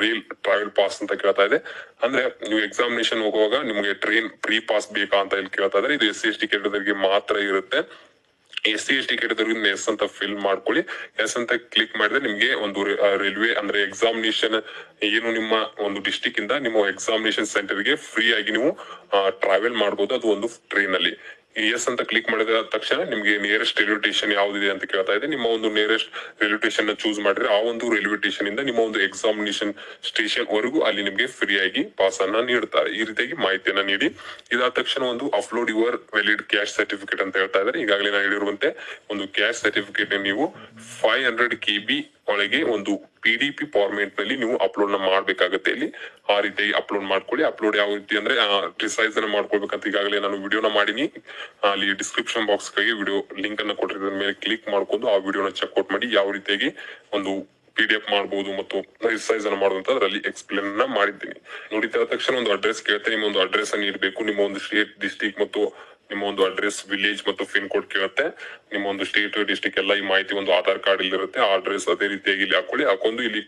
rail travel pass ಅಂತ ಕೇಳ್ತಾ ಇದೆ. ಅಂದ್ರೆ ನೀವು ಎಕ್ಸಾಮಿನೇಷನ್ ಹೋಗುವಾಗ ನಿಮ್ಗೆ ಟ್ರೈನ್ ಫ್ರೀ ಪಾಸ್ ಬೇಕಾ ಅಂತ ಇಲ್ಲಿ ಕೇಳ್ತಾ ಇದ್ದಾರೆ. ಇದು SC ST ಕ್ಯಾಟಗರಿಗೆ ಮಾತ್ರ ಇರುತ್ತೆ. SC ST ಕ್ಯಾಟಗರಿ ಎಸ್ ಅಂತ ಫಿಲ್ ಮಾಡ್ಕೊಳ್ಳಿ. ಎಸ್ ಅಂತ ಕ್ಲಿಕ್ ಮಾಡಿದ್ರೆ ನಿಮ್ಗೆ ಒಂದು ರೈಲ್ವೆ ಅಂದ್ರೆ ಎಕ್ಸಾಮಿನೇಷನ್ ಏನು ನಿಮ್ಮ ಒಂದು ಡಿಸ್ಟಿಕ್ ಇಂದ ನಿಮ್ಮ ಎಕ್ಸಾಮಿನೇಷನ್ ಸೆಂಟರ್ ಗೆ ಫ್ರೀ ಆಗಿ ನೀವು ಟ್ರಾವೆಲ್ ಮಾಡಬಹುದು. ಅದು ಒಂದು ಟ್ರೈನ್ ಅಲ್ಲಿ. ಎಸ್ ಅಂತ ಕ್ಲಿಕ್ ಮಾಡಿದ ತಕ್ಷಣ ನಿಮ್ಗೆ ನಿಯರೆಸ್ಟ್ ರೈಲ್ವೆ ಸ್ಟೇಷನ್ ಯಾವ್ದಿದೆ ಅಂತ ಕೇಳ್ತಾ ಇದೆ. ನಿಮ್ಮ ಒಂದು ನಿಯರೆಸ್ಟ್ ರೈಲ್ವೆ ಸ್ಟೇಷನ್ ನ ಚೂಸ್ ಮಾಡಿದ್ರೆ ಆ ಒಂದು ರೈಲ್ವೆ ಸ್ಟೇಷನ್ ಇಂದ ನಿಮ್ಮ ಒಂದು ಎಕ್ಸಾಮಿನೇಷನ್ ಸ್ಟೇಷನ್ ವರೆಗೂ ಅಲ್ಲಿ ನಿಮ್ಗೆ ಫ್ರೀ ಆಗಿ ಪಾಸ್ ಅನ್ನ ನೀಡುತ್ತಾರೆ. ಈ ರೀತಿಯಾಗಿ ಮಾಹಿತಿಯನ್ನ ನೀಡಿ. ಇದಾದ ತಕ್ಷಣ ಒಂದು upload your valid cash certificate ಅಂತ ಹೇಳ್ತಾ ಇದ್ದಾರೆ. ಈಗಾಗಲೇ ನಾನು ಹೇಳಿರುವಂತೆ ಒಂದು ಕ್ಯಾಶ್ ಸರ್ಟಿಫಿಕೇಟ್ ನೀವು 500 KB ಒಳಗೆ ಒಂದು PDP ಫಾರ್ಮೇಟ್ ನಲ್ಲಿ ನೀವು ಅಪ್ಲೋಡ್ ನ ಮಾಡ್ಬೇಕಾಗುತ್ತೆ. ಇಲ್ಲಿ ಆ ರೀತಿಯಾಗಿ ಅಪ್ಲೋಡ್ ಮಾಡ್ಕೊಳ್ಳಿ. ಅಪ್ಲೋಡ್ ಯಾವ ರೀತಿ ಅಂದ್ರೆ ರಿಸೈಸ್ ಅನ್ನ ಮಾಡ್ಕೊಳ್ಬೇಕಂತ ಈಗಾಗಲೇ ನಾನು ವಿಡಿಯೋನ ಮಾಡೀನಿ. ಅಲ್ಲಿ ಡಿಸ್ಕ್ರಿಪ್ಷನ್ ಬಾಕ್ಸ್ ಗೆ ವಿಡಿಯೋ ಲಿಂಕ್ ಅನ್ನ ಕೊಟ್ಟಿರೋದ್ರ ಮೇಲೆ ಕ್ಲಿಕ್ ಮಾಡ್ಕೊಂಡು ಆ ವಿಡಿಯೋನ ಚೆಕ್ಔಟ್ ಮಾಡಿ ಯಾವ ರೀತಿಯಾಗಿ ಒಂದು PDF ಮಾಡಬಹುದು ಮತ್ತು ರಿಸೈಸ್ ಅನ್ನ ಮಾಡುವಂತ ಅದರಲ್ಲಿ ಎಕ್ಸ್ಪ್ಲೇನ್ ಮಾಡಿದ್ದೀನಿ. ನೋಡಿದ ತಕ್ಷಣ ಒಂದು ಅಡ್ರೆಸ್ ಕೇಳ್ತೆ. ನಿಮ್ಮ ಒಂದು ಅಡ್ರೆಸ್ ಅನ್ನು ನೀಡಬೇಕು. ನಿಮ್ಮ ಒಂದು ಸ್ಟೇಟ್, ಡಿಸ್ಟ್ರಿಕ್ಟ್ ಮತ್ತು ನಿಮ್ಮ ಒಂದು ಅಡ್ರೆಸ್, ವಿಲೇಜ್ ಮತ್ತು ಪಿನ್ ಕೋಡ್ ಕೇಳುತ್ತೆ. ನಿಮ್ಮ ಒಂದು ಸ್ಟೇಟ್, ಡಿಸ್ಟ್ರಿಕ್ಟ್ ಎಲ್ಲ ಈ ಮಾಹಿತಿ ಒಂದು ಆಧಾರ್ ಕಾರ್ಡ್ ಇಲ್ಲಿರುತ್ತೆ. ಆ ಅಡ್ರೆಸ್ ಅದೇ ರೀತಿಯಾಗಿ ಇಲ್ಲಿ ಹಾಕೊಂಡು ಇಲ್ಲಿ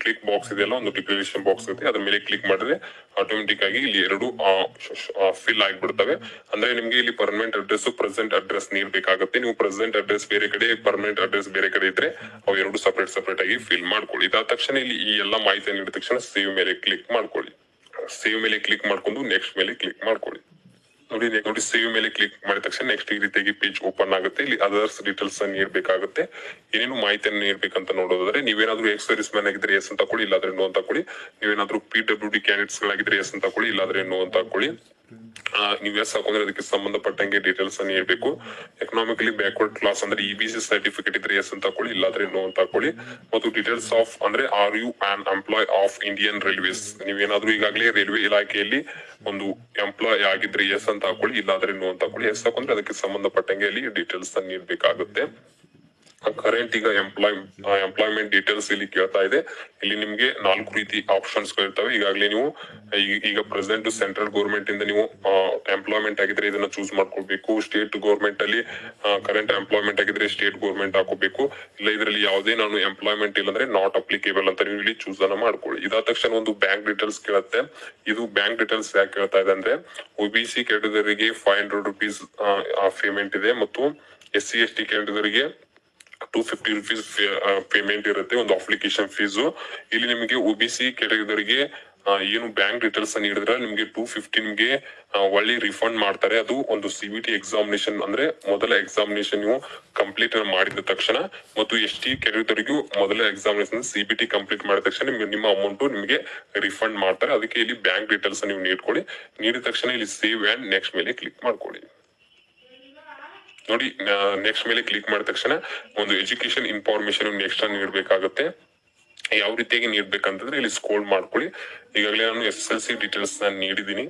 ಕ್ಲಿಕ್ ಬಾಕ್ಸ್ ಇದೆಯಲ್ಲ, ಒಂದು ಡಿಕ್ಲರೇಷನ್ ಬಾಕ್ಸ್ ಇರುತ್ತೆ, ಅದ್ರ ಮೇಲೆ ಕ್ಲಿಕ್ ಮಾಡಿದ್ರೆ ಆಟೋಮೆಟಿಕ್ ಆಗಿ ಇಲ್ಲಿ ಎರಡು ಫಿಲ್ ಆಗಿಬಿಡ್ತವೆ. ಅಂದ್ರೆ ನಿಮ್ಗೆ ಇಲ್ಲಿ ಪರ್ಮನೆಂಟ್ ಅಡ್ರೆಸ್, ಪ್ರೆಸೆಂಟ್ ಅಡ್ರೆಸ್ ನೀಡಬೇಕಾಗುತ್ತೆ. ನೀವು ಪ್ರೆಸೆಂಟ್ ಅಡ್ರೆಸ್ ಬೇರೆ ಕಡೆ, ಪರ್ಮನೆಂಟ್ ಅಡ್ರೆಸ್ ಬೇರೆ ಕಡೆ ಇದ್ರೆ ಅವು ಎರಡು ಸಪರೇಟ್ ಆಗಿ ಫಿಲ್ ಮಾಡ್ಕೊಳ್ಳಿ. ಇದಾದ ತಕ್ಷಣ ಇಲ್ಲಿ ಈ ಎಲ್ಲಾ ಮಾಹಿತಿ ನೀಡಿದ ತಕ್ಷಣ ಸೇವ್ ಮೇಲೆ ಕ್ಲಿಕ್ ಮಾಡ್ಕೊಳ್ಳಿ. ಸೇವ್ ಮೇಲೆ ಕ್ಲಿಕ್ ಮಾಡ್ಕೊಂಡು ನೆಕ್ಸ್ಟ್ ಮೇಲೆ ಕ್ಲಿಕ್ ಮಾಡ್ಕೊಳ್ಳಿ. ನೋಡಿ ಸೇವ್ ಮೇಲೆ ಕ್ಲಿಕ್ ಮಾಡಿದ ತಕ್ಷಣ ನೆಕ್ಸ್ಟ್ ಈ ರೀತಿಯಾಗಿ ಪೇಜ್ ಓಪನ್ ಆಗುತ್ತೆ. ಇಲ್ಲಿ ಅದರ್ಸ್ ಡೀಟೇಲ್ಸ್ ನೀಡಬೇಕಾಗುತ್ತೆ. ಏನೇನು ಮಾಹಿತಿಯನ್ನು ನೀಡಬೇಕಂತ ನೋಡೋದಾದ್ರೆ, ನೀವೇನಾದ್ರೂ ಎಕ್ಸ್ ಸರ್ವಿಸ್ ಮ್ಯಾನ್ ಆಗಿದ್ರೆ ಎಸ್ ಅಂತ ಕೊಡಿ, ಇಲ್ಲಾದ್ರೆ ನೋ ಅಂತ ಕೊಡಿ. ನೀವೇನಾದ್ರೂ PWD ಕ್ಯಾಂಡಿಡೇಟ್ಸ್ ಗಳಾಗಿದ್ರೆ ಎಸ್ ಅಂತ ಕೊಡಿ, ಇಲ್ಲಾದ್ರೆ ನೋ ಅಂತ ಕೊಡಿ. ನೀವು ಎಸ್ ಹಾಕೊಂಡ್ರೆ ಅದಕ್ಕೆ ಸಂಬಂಧಪಟ್ಟಂಗೆ ಡೀಟೇಲ್ಸ್ ಅನ್ನು ನೀಡಬೇಕು. ಎಕನಾಮಿಕಲಿ ಬ್ಯಾಕ್ವರ್ಡ್ ಕ್ಲಾಸ್ ಅಂದ್ರೆ EBC ಸರ್ಟಿಫಿಕೇಟ್ ಇದ್ರೆ ಎಸ್ ಅಂತ ಕೊಡಿ, ಇಲ್ಲಾದ್ರೆ ನೋ ಅಂತ ಕೊಡಿ. ಮತ್ತು ಡೀಟೇಲ್ಸ್ ಆಫ್ ಅಂದ್ರೆ are you an employee of Indian railways, ನೀವೇನಾದ್ರೂ ಈಗಾಗಲೇ ರೈಲ್ವೆ ಇಲಾಖೆಯಲ್ಲಿ ಒಂದು ಎಂಪ್ಲಾಯ್ ಆಗಿದ್ರೆ ಎಸ್ ಅಂತ ಹಾಕೊಳ್ಳಿ, ಇಲ್ಲಾದ್ರೆ ನೋ ಅಂತ ಹಾಕೊಳ್ಳಿ. ಎಸ್ ಹಾಕೊಂಡ್ರೆ ಅದಕ್ಕೆ ಸಂಬಂಧಪಟ್ಟಂಗೆ ಅಲ್ಲಿ ಡೀಟೇಲ್ಸ್ ಅನ್ನು ನೀಡಬೇಕಾಗುತ್ತೆ. ಕರೆಂಟ್ ಈಗ ಎಂಪ್ಲಾಯ್ಮೆಂಟ್ ಡೀಟೇಲ್ಸ್ ಇಲ್ಲಿ ಕೇಳ್ತಾ ಇದೆ. ಇಲ್ಲಿ ನಿಮ್ಗೆ 4 ರೀತಿ ಆಪ್ಷನ್ಸ್ ಗಳಿರ್ತವೆ. ಈಗಾಗಲೇ ನೀವು ಈಗ ಪ್ರೆಸೆಂಟ್ ಸೆಂಟ್ರಲ್ ಗೌರ್ಮೆಂಟ್ ಇಂದ ನೀವು ಎಂಪ್ಲಾಯ್ಮೆಂಟ್ ಆಗಿದ್ರೆ ಇದನ್ನ ಚೂಸ್ ಮಾಡ್ಕೊಳ್ಬೇಕು. ಸ್ಟೇಟ್ ಗೌರ್ಮೆಂಟ್ ಅಲ್ಲಿ ಕರೆಂಟ್ ಎಂಪ್ಲಾಯ್ಮೆಂಟ್ ಆಗಿದ್ರೆ ಸ್ಟೇಟ್ ಗೌರ್ಮೆಂಟ್ ಹಾಕೋಬೇಕು. ಇಲ್ಲ ಇದರಲ್ಲಿ ಯಾವುದೇ ನಾನು ಎಂಪ್ಲಾಯ್ಮೆಂಟ್ ಇಲ್ಲ ಅಂದ್ರೆ ನಾಟ್ ಅಪ್ಲಿಕೇಬಲ್ ಅಂತ ನೀವು ಇಲ್ಲಿ ಚೂಸ್ ಅನ್ನ ಮಾಡ್ಕೊಳ್ಳಿ. ಇದಾದ ತಕ್ಷಣ ಒಂದು ಬ್ಯಾಂಕ್ ಡೀಟೇಲ್ಸ್ ಕೇಳುತ್ತೆ. ಇದು ಬ್ಯಾಂಕ್ ಡೀಟೇಲ್ಸ್ ಯಾಕೆ ಕೇಳ್ತಾ ಇದೆ ಅಂದ್ರೆ, OBC ಕ್ಯಾಟಗರಿಗೆ 500 rupees ಪೇಮೆಂಟ್ ಇದೆ, ಮತ್ತು SC/ST ಕ್ಯಾಟಗರಿಗೆ 250 rupees ಪೇಮೆಂಟ್ ಇರುತ್ತೆ, ಒಂದು ಅಪ್ಲಿಕೇಶನ್ ಫೀಸ್. ಇಲ್ಲಿ ನಿಮಗೆ OBC ಕ್ಯಾಟಗರಿಗೆ ಏನು ಬ್ಯಾಂಕ್ ಡೀಟೇಲ್ಸ್ ನೀಡಿದ್ರೆ ನಿಮ್ಗೆ 250 ನಿಮ್ಗೆ ಒಳ್ಳೆ ರಿಫಂಡ್ ಮಾಡ್ತಾರೆ. ಅದು ಒಂದು CBT ಎಕ್ಸಾಮಿನೇಷನ್ ಅಂದ್ರೆ ಮೊದಲ ಎಕ್ಸಾಮಿನೇಷನ್ ನೀವು ಕಂಪ್ಲೀಟ್ ಮಾಡಿದ ತಕ್ಷಣ, ಮತ್ತು ST ಕ್ಯಾಟಗರಿಗೂ ಮೊದಲ ಎಕ್ಸಾಮಿನೇಷನ್ CBT ಕಂಪ್ಲೀಟ್ ಮಾಡಿದ ತಕ್ಷಣ ನಿಮ್ಮ ಅಮೌಂಟ್ ನಿಮಗೆ ರಿಫಂಡ್ ಮಾಡ್ತಾರೆ. ಅದಕ್ಕೆ ಇಲ್ಲಿ ಬ್ಯಾಂಕ್ ಡೀಟೇಲ್ಸ್ ನೀವು ನೀಡ್ಕೊಳ್ಳಿ. ನೀಡಿದ ತಕ್ಷಣ ಇಲ್ಲಿ ಸೇವ್ ಅಂಡ್ ನೆಕ್ಸ್ಟ್ ಮೇಲೆ ಕ್ಲಿಕ್ ಮಾಡ್ಕೊಳ್ಳಿ. ನೋಡಿ ನೆಕ್ಸ್ಟ್ ಮೇಲೆ ಕ್ಲಿಕ್ ಮಾಡಿದ ತಕ್ಷಣ ಒಂದು ಎಜುಕೇಶನ್ ಇನ್ಫಾರ್ಮೇಶನ್ ನೆಕ್ಸ್ಟ್ ನೀಡಬೇಕಾಗುತ್ತೆ. ಯಾವ ರೀತಿಯಾಗಿ ನೀಡ್ಬೇಕಂತಂದ್ರೆ ಇಲ್ಲಿ ಸ್ಕ್ರೋಲ್ ಮಾಡ್ಕೊಳ್ಳಿ. ಈಗಾಗಲೇ ನಾನು SSLC ಡೀಟೇಲ್ಸ್ ನಾನು ನೀಡಿದ್ದೀನಿ.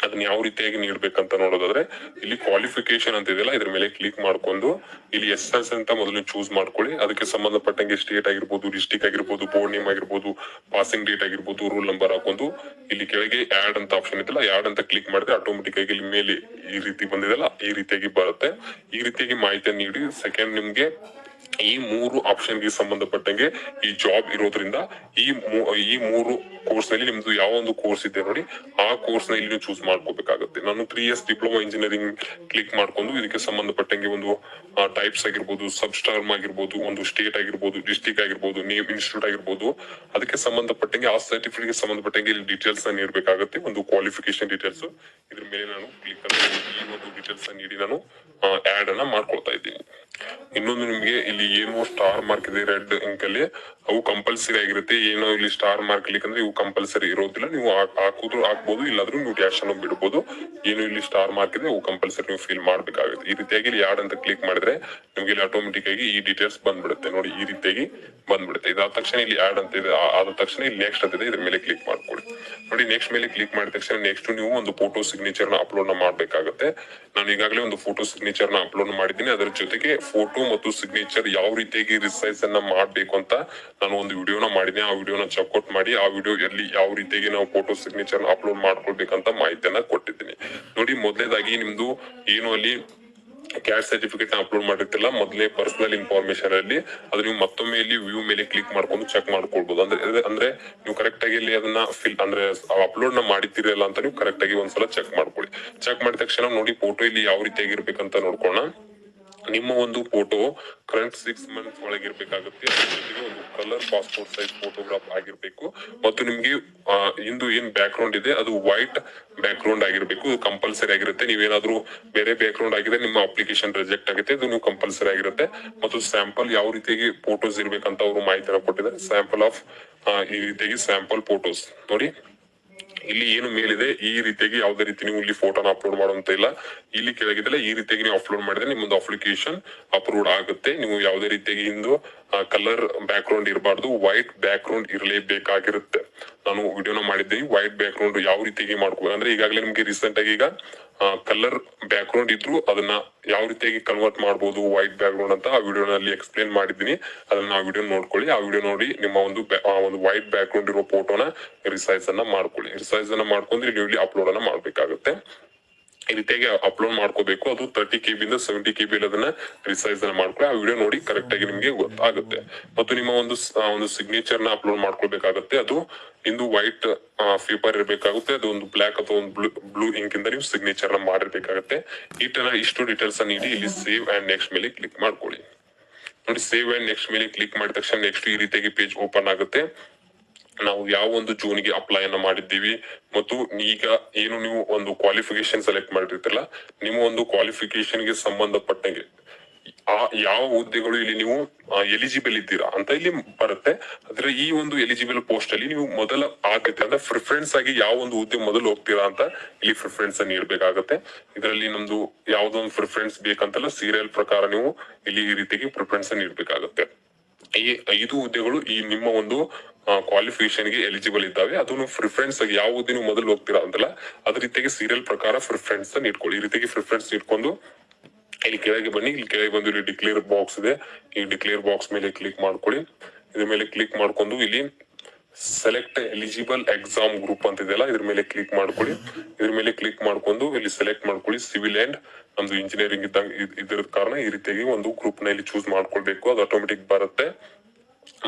ಅದನ್ನ ಯಾವ ರೀತಿಯಾಗಿ ನೀಡ್ಬೇಕಂತ ನೋಡೋದಾದ್ರೆ, ಇಲ್ಲಿ ಕ್ವಾಲಿಫಿಕೇಶನ್ ಅಂತ ಇದೆಯಲ್ಲ, ಇದ್ರ ಮೇಲೆ ಕ್ಲಿಕ್ ಮಾಡ್ಕೊಂಡು ಇಲ್ಲಿ SSLC ಅಂತ ಮೊದಲು ಚೂಸ್ ಮಾಡ್ಕೊಳ್ಳಿ. ಅದಕ್ಕೆ ಸಂಬಂಧಪಟ್ಟಂಗೆ ಸ್ಟೇಟ್ ಆಗಿರ್ಬೋದು, ಡಿಸ್ಟ್ರಿಕ್ಟ್ ಆಗಿರ್ಬೋದು, ಬೋರ್ಡ್ ನೇಮ್ ಆಗಿರ್ಬೋದು, ಪಾಸಿಂಗ್ ಡೇಟ್ ಆಗಿರ್ಬೋದು, ರೂಲ್ ನಂಬರ್ ಹಾಕೊಂಡು ಇಲ್ಲಿ ಕೆಳಗೆ ಆಡ್ ಅಂತ ಆಪ್ಷನ್ ಇದೆಯಲ್ಲ, ಆಡ್ ಅಂತ ಕ್ಲಿಕ್ ಮಾಡಿದ್ರೆ ಆಟೋಮೆಟಿಕ್ ಆಗಿ ಇಲ್ಲಿ ಮೇಲೆ ಈ ರೀತಿ ಬಂದಿದೆಲ್ಲ ಈ ರೀತಿಯಾಗಿ ಬರುತ್ತೆ. ಈ ರೀತಿಯಾಗಿ ಮಾಹಿತಿಯನ್ನು ನೀಡಿ ಸೆಕೆಂಡ್ ನಿಮ್ಗೆ ಈ 3 ಆಪ್ಷನ್ ಗೆ ಸಂಬಂಧಪಟ್ಟಂಗೆ ಈ ಜಾಬ್ ಇರೋದ್ರಿಂದ ಈ 3 ಕೋರ್ಸ್ ನಲ್ಲಿ ನಿಮ್ದು ಯಾವ ಒಂದು ಕೋರ್ಸ್ ಇದೆ ನೋಡಿ, ಆ ಕೋರ್ಸ್ ನ ಇಲ್ಲಿ ಚೂಸ್ ಮಾಡ್ಕೋಬೇಕಾಗುತ್ತೆ. ನಾನು 3 years ಡಿಪ್ಲೊಮಾ ಇಂಜಿನಿಯರಿಂಗ್ ಕ್ಲಿಕ್ ಮಾಡ್ಕೊಂಡು ಇದಕ್ಕೆ ಸಂಬಂಧಪಟ್ಟಂಗೆ ಒಂದು ಟೈಪ್ಸ್ ಆಗಿರ್ಬೋದು, ಸಬ್ ಸ್ಟಾರ್ಮ್ ಆಗಿರ್ಬೋದು, ಒಂದು ಸ್ಟೇಟ್ ಆಗಿರ್ಬೋದು, ಡಿಸ್ಟ್ರಿಕ್ಟ್ ಆಗಿರ್ಬೋದು, ನೇಮ್ ಇನ್ಸ್ಟಿಟ್ಯೂಟ್ ಆಗಿರ್ಬೋದು, ಅದಕ್ಕೆ ಸಂಬಂಧಪಟ್ಟಂಗೆ ಆ ಸರ್ಟಿಫಿಕೇಟ್ ಗೆ ಸಂಬಂಧಪಟ್ಟಂಗೆ ಇಲ್ಲಿ ಡೀಟೇಲ್ಸ್ ನ ನೀಡಬೇಕಾಗುತ್ತೆ. ಒಂದು ಕ್ವಾಲಿಫಿಕೇಶನ್ ಡೀಟೇಲ್ಸ್ ಇದ್ರ ಮೇಲೆ ನಾನು ಕ್ಲಿಕ್ ಈ ಒಂದು ಡೀಟೇಲ್ಸ್ ನೀಡಿ ನಾನು ಆಡ್ ಅನ್ನ ಮಾಡ್ಕೊಳ್ತಾ ಇದ್ದೀನಿ. ಇನ್ನೊಂದು ನಿಮ್ಗೆ ಇಲ್ಲಿ ಏನು ಸ್ಟಾರ್ ಮಾರ್ಕ್ ಇದೆ ರೆಡ್ ಇಂಕ್ ಅಲ್ಲಿ, ಅವು ಕಂಪಲ್ಸರಿ ಆಗಿರುತ್ತೆ. ಏನೋ ಇಲ್ಲಿ ಸ್ಟಾರ್ ಮಾರ್ಕ್ ಇರ್ಲಿಕ್ಕಂದ್ರೆ ಇವು ಕಂಪಲ್ಸರಿ ಇರೋದಿಲ್ಲ. ನೀವು ಹಾಕ್ಬೋದು, ಇಲ್ಲಾದ್ರೂ ನೀವು ಡ್ಯಾಶ್ ಅನ್ನು ಬಿಡಬಹುದು. ಏನು ಇಲ್ಲಿ ಸ್ಟಾರ್ ಮಾರ್ಕ್ ಇದೆ ಅವು ಕಂಪಲ್ಸರಿ ನೀವು ಫಿಲ್ ಮಾಡ್ಬೇಕಾಗುತ್ತೆ. ಈ ರೀತಿಯಾಗಿ ಇಲ್ಲಿ ಆಡ್ ಅಂತ ಕ್ಲಿಕ್ ಮಾಡಿದ್ರೆ ನಿಮ್ಗೆ ಇಲ್ಲಿ ಆಟೋಮೆಟಿಕ್ ಆಗಿ ಈ ಡೀಟೇಲ್ಸ್ ಬಂದ್ಬಿಡುತ್ತೆ. ನೋಡಿ ಈ ರೀತಿಯಾಗಿ ಬಂದ್ಬಿಡುತ್ತೆ. ಇದಾದ ತಕ್ಷಣ ಇಲ್ಲಿ ಆಡ್ ಅಂತ ಇದೆ, ಆದ ತಕ್ಷಣ ಇಲ್ಲಿ ನೆಕ್ಸ್ಟ್ ಅಂತ ಇದೆ, ಇದ್ರ ಮೇಲೆ ಕ್ಲಿಕ್ ಮಾಡ್ಕೊಳ್ಳಿ. ನೋಡಿ ನೆಕ್ಸ್ಟ್ ಮೇಲೆ ಕ್ಲಿಕ್ ಮಾಡಿದ ತಕ್ಷಣ ನೆಕ್ಸ್ಟ್ ನೀವು ಒಂದು ಫೋಟೋ ಸಿಗ್ನೇಚರ್ ನ ಅಪ್ಲೋಡ್ ಮಾಡ್ಬೇಕಾಗುತ್ತೆ. ನಾನು ಈಗಾಗಲೇ ಒಂದು ಫೋಟೋ ಸಿಗ್ನೇಚರ್ ನ ಅಪ್ಲೋಡ್ ಮಾಡಿದ್ದೀನಿ. ಅದರ ಜೊತೆಗೆ ಫೋಟೋ ಮತ್ತು ಸಿಗ್ನೇಚರ್ ಯಾವ ರೀತಿಯಾಗಿ ರಿಸೈಸ್ ಅನ್ನ ಮಾಡ್ಬೇಕು ಅಂತ ನಾನು ಒಂದು ವಿಡಿಯೋನ ಮಾಡಿದ್ದೀನಿ. ಆ ವಿಡಿಯೋನ ಚೆಕ್ಔಟ್ ಮಾಡಿ, ಆ ವಿಡಿಯೋ ಎಲ್ಲಿ ಯಾವ ರೀತಿಯಾಗಿ ನಾವು ಫೋಟೋ ಸಿಗ್ನೇಚರ್ ಅಪ್ಲೋಡ್ ಮಾಡ್ಕೊಳ್ಬೇಕಂತ ಮಾಹಿತಿಯನ್ನ ಕೊಟ್ಟಿದ್ದೀನಿ. ನೋಡಿ ಮೊದಲೇದಾಗಿ ನಿಮ್ದು ಏನು ಅಲ್ಲಿ ಕ್ಯಾಸ್ಟ್ ಸರ್ಟಿಫಿಕೇಟ್ ನ ಅಪ್ಲೋಡ್ ಮಾಡಿರ್ತಿಲ್ಲ, ಮೊದಲೇ ಪರ್ಸನಲ್ ಇನ್ಫಾರ್ಮೇಶನ್ ಅಲ್ಲಿ ಅದು ನೀವು ಮತ್ತೊಮ್ಮೆ ಇಲ್ಲಿ ವ್ಯೂ ಮೇಲೆ ಕ್ಲಿಕ್ ಮಾಡ್ಕೊಂಡು ಚೆಕ್ ಮಾಡ್ಕೊಳ್ಬಹುದು. ಅಂದ್ರೆ ನೀವು ಕರೆಕ್ಟ್ ಆಗಿ ಇಲ್ಲಿ ಅದನ್ನ ಅಂದ್ರೆ ಅಪ್ಲೋಡ್ ನ ಮಾಡಿದ್ದೀರಲ್ಲ ಅಂತ ನೀವು ಕರೆಕ್ಟ್ ಆಗಿ ಒಂದ್ಸಲ ಚೆಕ್ ಮಾಡ್ಕೊಳ್ಳಿ. ಚೆಕ್ ಮಾಡಿದ ತಕ್ಷಣ ನೋಡಿ ಫೋಟೋ ಇಲ್ಲಿ ಯಾವ ರೀತಿಯಾಗಿರ್ಬೇಕಂತ ನೋಡ್ಕೋಣ. ನಿಮ್ಮ ಒಂದು ಫೋಟೋ ಕರೆಂಟ್ 6 months ಒಳಗಿರ್ಬೇಕಾಗುತ್ತೆ. ಅದ್ರ ಜೊತೆಗೆ ಒಂದು ಕಲರ್ ಪಾಸ್ಪೋರ್ಟ್ ಸೈಜ್ ಫೋಟೋಗ್ರಾಫ್ ಆಗಿರ್ಬೇಕು. ಮತ್ತು ನಿಮ್ಗೆ ಇಂದು ಏನ್ ಬ್ಯಾಕ್ ಗ್ರೌಂಡ್ ಇದೆ ಅದು ವೈಟ್ ಬ್ಯಾಕ್ ಗ್ರೌಂಡ್ ಆಗಿರ್ಬೇಕು, ಕಂಪಲ್ಸರಿ ಆಗಿರುತ್ತೆ. ನೀವೇನಾದ್ರೂ ಬೇರೆ ಬ್ಯಾಕ್ ಗ್ರೌಂಡ್ ಆಗಿದೆ ನಿಮ್ಮ ಅಪ್ಲಿಕೇಶನ್ ರಿಜೆಕ್ಟ್ ಆಗುತ್ತೆ, ಅದು ನೀವು ಕಂಪಲ್ಸರಿ ಆಗಿರುತ್ತೆ. ಮತ್ತು ಸ್ಯಾಂಪಲ್ ಯಾವ ರೀತಿಯಾಗಿ ಫೋಟೋಸ್ ಇರ್ಬೇಕಂತ ಅವರು ಮಾಹಿತಿನ ಕೊಟ್ಟಿದ್ದಾರೆ. ಸ್ಯಾಂಪಲ್ ಆಫ್ ಈ ರೀತಿಯಾಗಿ ಸ್ಯಾಂಪಲ್ ಫೋಟೋಸ್ ನೋಡಿ ಇಲ್ಲಿ ಏನು ಮೇಲಿದೆ ಈ ರೀತಿಯಾಗಿ ಯಾವುದೇ ರೀತಿ ನೀವು ಇಲ್ಲಿ ಫೋಟೋನ ಅಪ್ಲೋಡ್ ಮಾಡುವಂತ ಇಲ್ಲ. ಇಲ್ಲಿ ಕೆಳಗಿದೆಲ್ಲ ಈ ರೀತಿಯಾಗಿ ನೀವು ಅಪ್ಲೋಡ್ ಮಾಡಿದ್ರೆ ನಿಮ್ಮೊಂದು ಅಪ್ಲಿಕೇಶನ್ ಅಪ್ರೂವ್ಡ್ ಆಗುತ್ತೆ. ನೀವು ಯಾವುದೇ ರೀತಿಯಾಗಿ ಇಂದು ಕಲರ್ ಬ್ಯಾಕ್ ಗ್ರೌಂಡ್ ಇರಬಾರ್ದು, ವೈಟ್ ಬ್ಯಾಕ್ ಗ್ರೌಂಡ್ ಇರಲೇಬೇಕಾಗಿರುತ್ತೆ. ನಾನು ವಿಡಿಯೋನ ಮಾಡಿದ್ದೀನಿ ವೈಟ್ ಬ್ಯಾಕ್ ಗ್ರೌಂಡ್ ಯಾವ ರೀತಿಯಾಗಿ ಮಾಡ್ಕೋಬೇಕು ಅಂದ್ರೆ, ಈಗಾಗಲೇ ನಿಮ್ಗೆ ರೀಸೆಂಟ್ ಆಗಿ ಈಗ ಕಲರ್ ಬ್ಯಾಕ್ ಗ್ರೌಂಡ್ ಇದ್ರು ಅದನ್ನ ಯಾವ ರೀತಿಯಾಗಿ ಕನ್ವರ್ಟ್ ಮಾಡಬಹುದು ವೈಟ್ ಬ್ಯಾಕ್ ಗ್ರೌಂಡ್ ಅಂತ ಆ ವಿಡಿಯೋನಲ್ಲಿ ಎಕ್ಸ್ಪ್ಲೇನ್ ಮಾಡಿದ್ದೀನಿ. ಅದನ್ನ ಆ ವಿಡಿಯೋ ನೋಡ್ಕೊಳ್ಳಿ. ಆ ವಿಡಿಯೋ ನೋಡಿ ನಿಮ್ಮ ಒಂದು ವೈಟ್ ಬ್ಯಾಕ್ ಗ್ರೌಂಡ್ ಇರೋ ಫೋಟೋನ ರಿಸೈಸ್ ಅನ್ನ ಮಾಡ್ಕೊಳ್ಳಿ. ರಿಸೈಸ್ ಅನ್ನ ಮಾಡ್ಕೊಂಡ್ರೆ ನೀವು ಇಲ್ಲಿ ಅಪ್ಲೋಡ್ ಅನ್ನ ಮಾಡ್ಬೇಕಾಗುತ್ತೆ. ಈ ರೀತಿಯಾಗಿ ಅಪ್ಲೋಡ್ ಮಾಡ್ಕೋಬೇಕು. ಅದು 30 KB ಇಂದ 70 KB ಅದನ್ನ ರಿಸೈಸ್ ಮಾಡ್ಕೊಳ್ಳಿ. ಆ ವಿಡಿಯೋ ನೋಡಿ ಕರೆಕ್ಟ್ ಆಗಿ ನಿಮ್ಗೆ ಗೊತ್ತಾಗುತ್ತೆ. ಮತ್ತು ನಿಮ್ಮ ಒಂದು ಸಿಗ್ನೇಚರ್ ನ ಅಪ್ಲೋಡ್ ಮಾಡ್ಕೊಳ್ಬೇಕಾಗುತ್ತೆ. ಅದು ಇಂದು ವೈಟ್ ಪೇಪರ್ ಇರಬೇಕಾಗುತ್ತೆ. ಅದು ಒಂದು ಬ್ಲಾಕ್ ಅಥವಾ ಒಂದು ಬ್ಲೂ ಇಂಕ್ ಇಂದ ನೀವು ಸಿಗ್ನೇಚರ್ ನ ಮಾಡಿರ್ಬೇಕಾಗುತ್ತೆ. ಇಷ್ಟು ಡೀಟೇಲ್ಸ್ ನೀಡಿ ಇಲ್ಲಿ ಸೇವ್ ಅಂಡ್ ನೆಕ್ಸ್ಟ್ ಮೇಲೆ ಕ್ಲಿಕ್ ಮಾಡ್ಕೊಳ್ಳಿ. ನೋಡಿ, ಸೇವ್ ಅಂಡ್ ನೆಕ್ಸ್ಟ್ ಮೇಲೆ ಕ್ಲಿಕ್ ಮಾಡಿದ ತಕ್ಷಣ ನೆಕ್ಸ್ಟ್ ಈ ರೀತಿಯಾಗಿ ಪೇಜ್ ಓಪನ್ ಆಗುತ್ತೆ. ನಾವು ಯಾವ ಒಂದು ಜೂನ್ಗೆ ಅಪ್ಲೈ ಅನ್ನ ಮಾಡಿದ್ದೀವಿ ಮತ್ತು ಈಗ ಏನು ನೀವು ಒಂದು ಕ್ವಾಲಿಫಿಕೇಶನ್ ಸೆಲೆಕ್ಟ್ ಮಾಡಿರ್ತಿರಲ್ಲ, ನಿಮ್ಮ ಒಂದು ಕ್ವಾಲಿಫಿಕೇಶನ್ ಗೆ ಸಂಬಂಧಪಟ್ಟಂಗೆ ಯಾವ ಹುದ್ದೆಗಳು ಇಲ್ಲಿ ನೀವು ಎಲಿಜಿಬಲ್ ಇದ್ದೀರಾ ಅಂತ ಇಲ್ಲಿ ಬರುತ್ತೆ. ಆದ್ರೆ ಈ ಒಂದು ಎಲಿಜಿಬಲ್ ಪೋಸ್ಟ್ ಅಲ್ಲಿ ನೀವು ಮೊದಲ ಆದ್ಯತೆ ಅಂದ್ರೆ ಪ್ರಿಫರೆನ್ಸ್ ಆಗಿ ಯಾವ ಒಂದು ಹುದ್ದೆ ಮೊದಲು ಹೋಗ್ತೀರಾ ಅಂತ ಇಲ್ಲಿ ಪ್ರಿಫರೆನ್ಸ್ ಅನ್ನು ನೀಡಬೇಕಾಗುತ್ತೆ. ಇದರಲ್ಲಿ ನಮ್ದು ಯಾವ್ದೋ ಒಂದು ಪ್ರಿಫರೆನ್ಸ್ ಬೇಕಂತಲ್ಲ, ಸೀರಿಯಲ್ ಪ್ರಕಾರ ನೀವು ಇಲ್ಲಿ ಈ ರೀತಿಯಾಗಿ ಪ್ರಿಫರೆನ್ಸ್ ಅನ್ನು ನೀಡಬೇಕಾಗುತ್ತೆ. ಈ 5 ಹುದ್ದೆಗಳು ಈ ನಿಮ್ಮ ಒಂದು ಕ್ವಾಲಿಫಿಕೇಶನ್ ಗೆ ಎಲಿಜಿಬಲ್ ಇದ್ದಾವೆ. ಅದನ್ನು ಪ್ರಿಫರೆನ್ಸ್ ಆಗಿ ಯಾವ ಹುದ್ದೆ ನೀವು ಮೊದಲು ಹೋಗ್ತೀರಾ ಅಂತಲ್ಲ, ಅದ್ರ ರೀತಿಯಾಗಿ ಸೀರಿಯಲ್ ಪ್ರಕಾರ ಪ್ರಿಫರೆನ್ಸ್ ನೀಡ್ಕೊಳ್ಳಿ. ಈ ರೀತಿಯಾಗಿ ಪ್ರಿಫರೆನ್ಸ್ ನೀಡ್ಕೊಂಡು ಇಲ್ಲಿ ಕೆಳಗೆ ಬನ್ನಿ. ಇಲ್ಲಿ ಕೆಳಗೆ ಬಂದು ಇಲ್ಲಿ ಡಿಕ್ಲೇರ್ ಬಾಕ್ಸ್ ಇದೆ. ಈ ಡಿಕ್ಲೇರ್ ಬಾಕ್ಸ್ ಮೇಲೆ ಕ್ಲಿಕ್ ಮಾಡ್ಕೊಳ್ಳಿ. ಇದ್ರ ಮೇಲೆ ಕ್ಲಿಕ್ ಮಾಡ್ಕೊಂಡು ಇಲ್ಲಿ ಸೆಲೆಕ್ಟ್ ಎಲಿಜಿಬಲ್ ಎಕ್ಸಾಮ್ ಗ್ರೂಪ್ ಅಂತ ಇದೆಯಲ್ಲ, ಇದ್ರ ಮೇಲೆ ಕ್ಲಿಕ್ ಮಾಡ್ಕೊಳ್ಳಿ. ಇದ್ರ ಮೇಲೆ ಕ್ಲಿಕ್ ಮಾಡ್ಕೊಂಡು ಇಲ್ಲಿ ಸೆಲೆಕ್ಟ್ ಮಾಡ್ಕೊಳ್ಳಿ ಸಿವಿಲ್ ಅಂಡ್ ನಮ್ದು ಇಂಜಿನಿಯರಿಂಗ್ ಇದ್ರ ಕಾರಣ ಈ ರೀತಿಯಾಗಿ ಒಂದು ಗ್ರೂಪ್ ನ ಇಲ್ಲಿ ಚೂಸ್ ಮಾಡ್ಕೊಳ್ಬೇಕು. ಅದು ಆಟೋಮೆಟಿಕ್ ಬರುತ್ತೆ.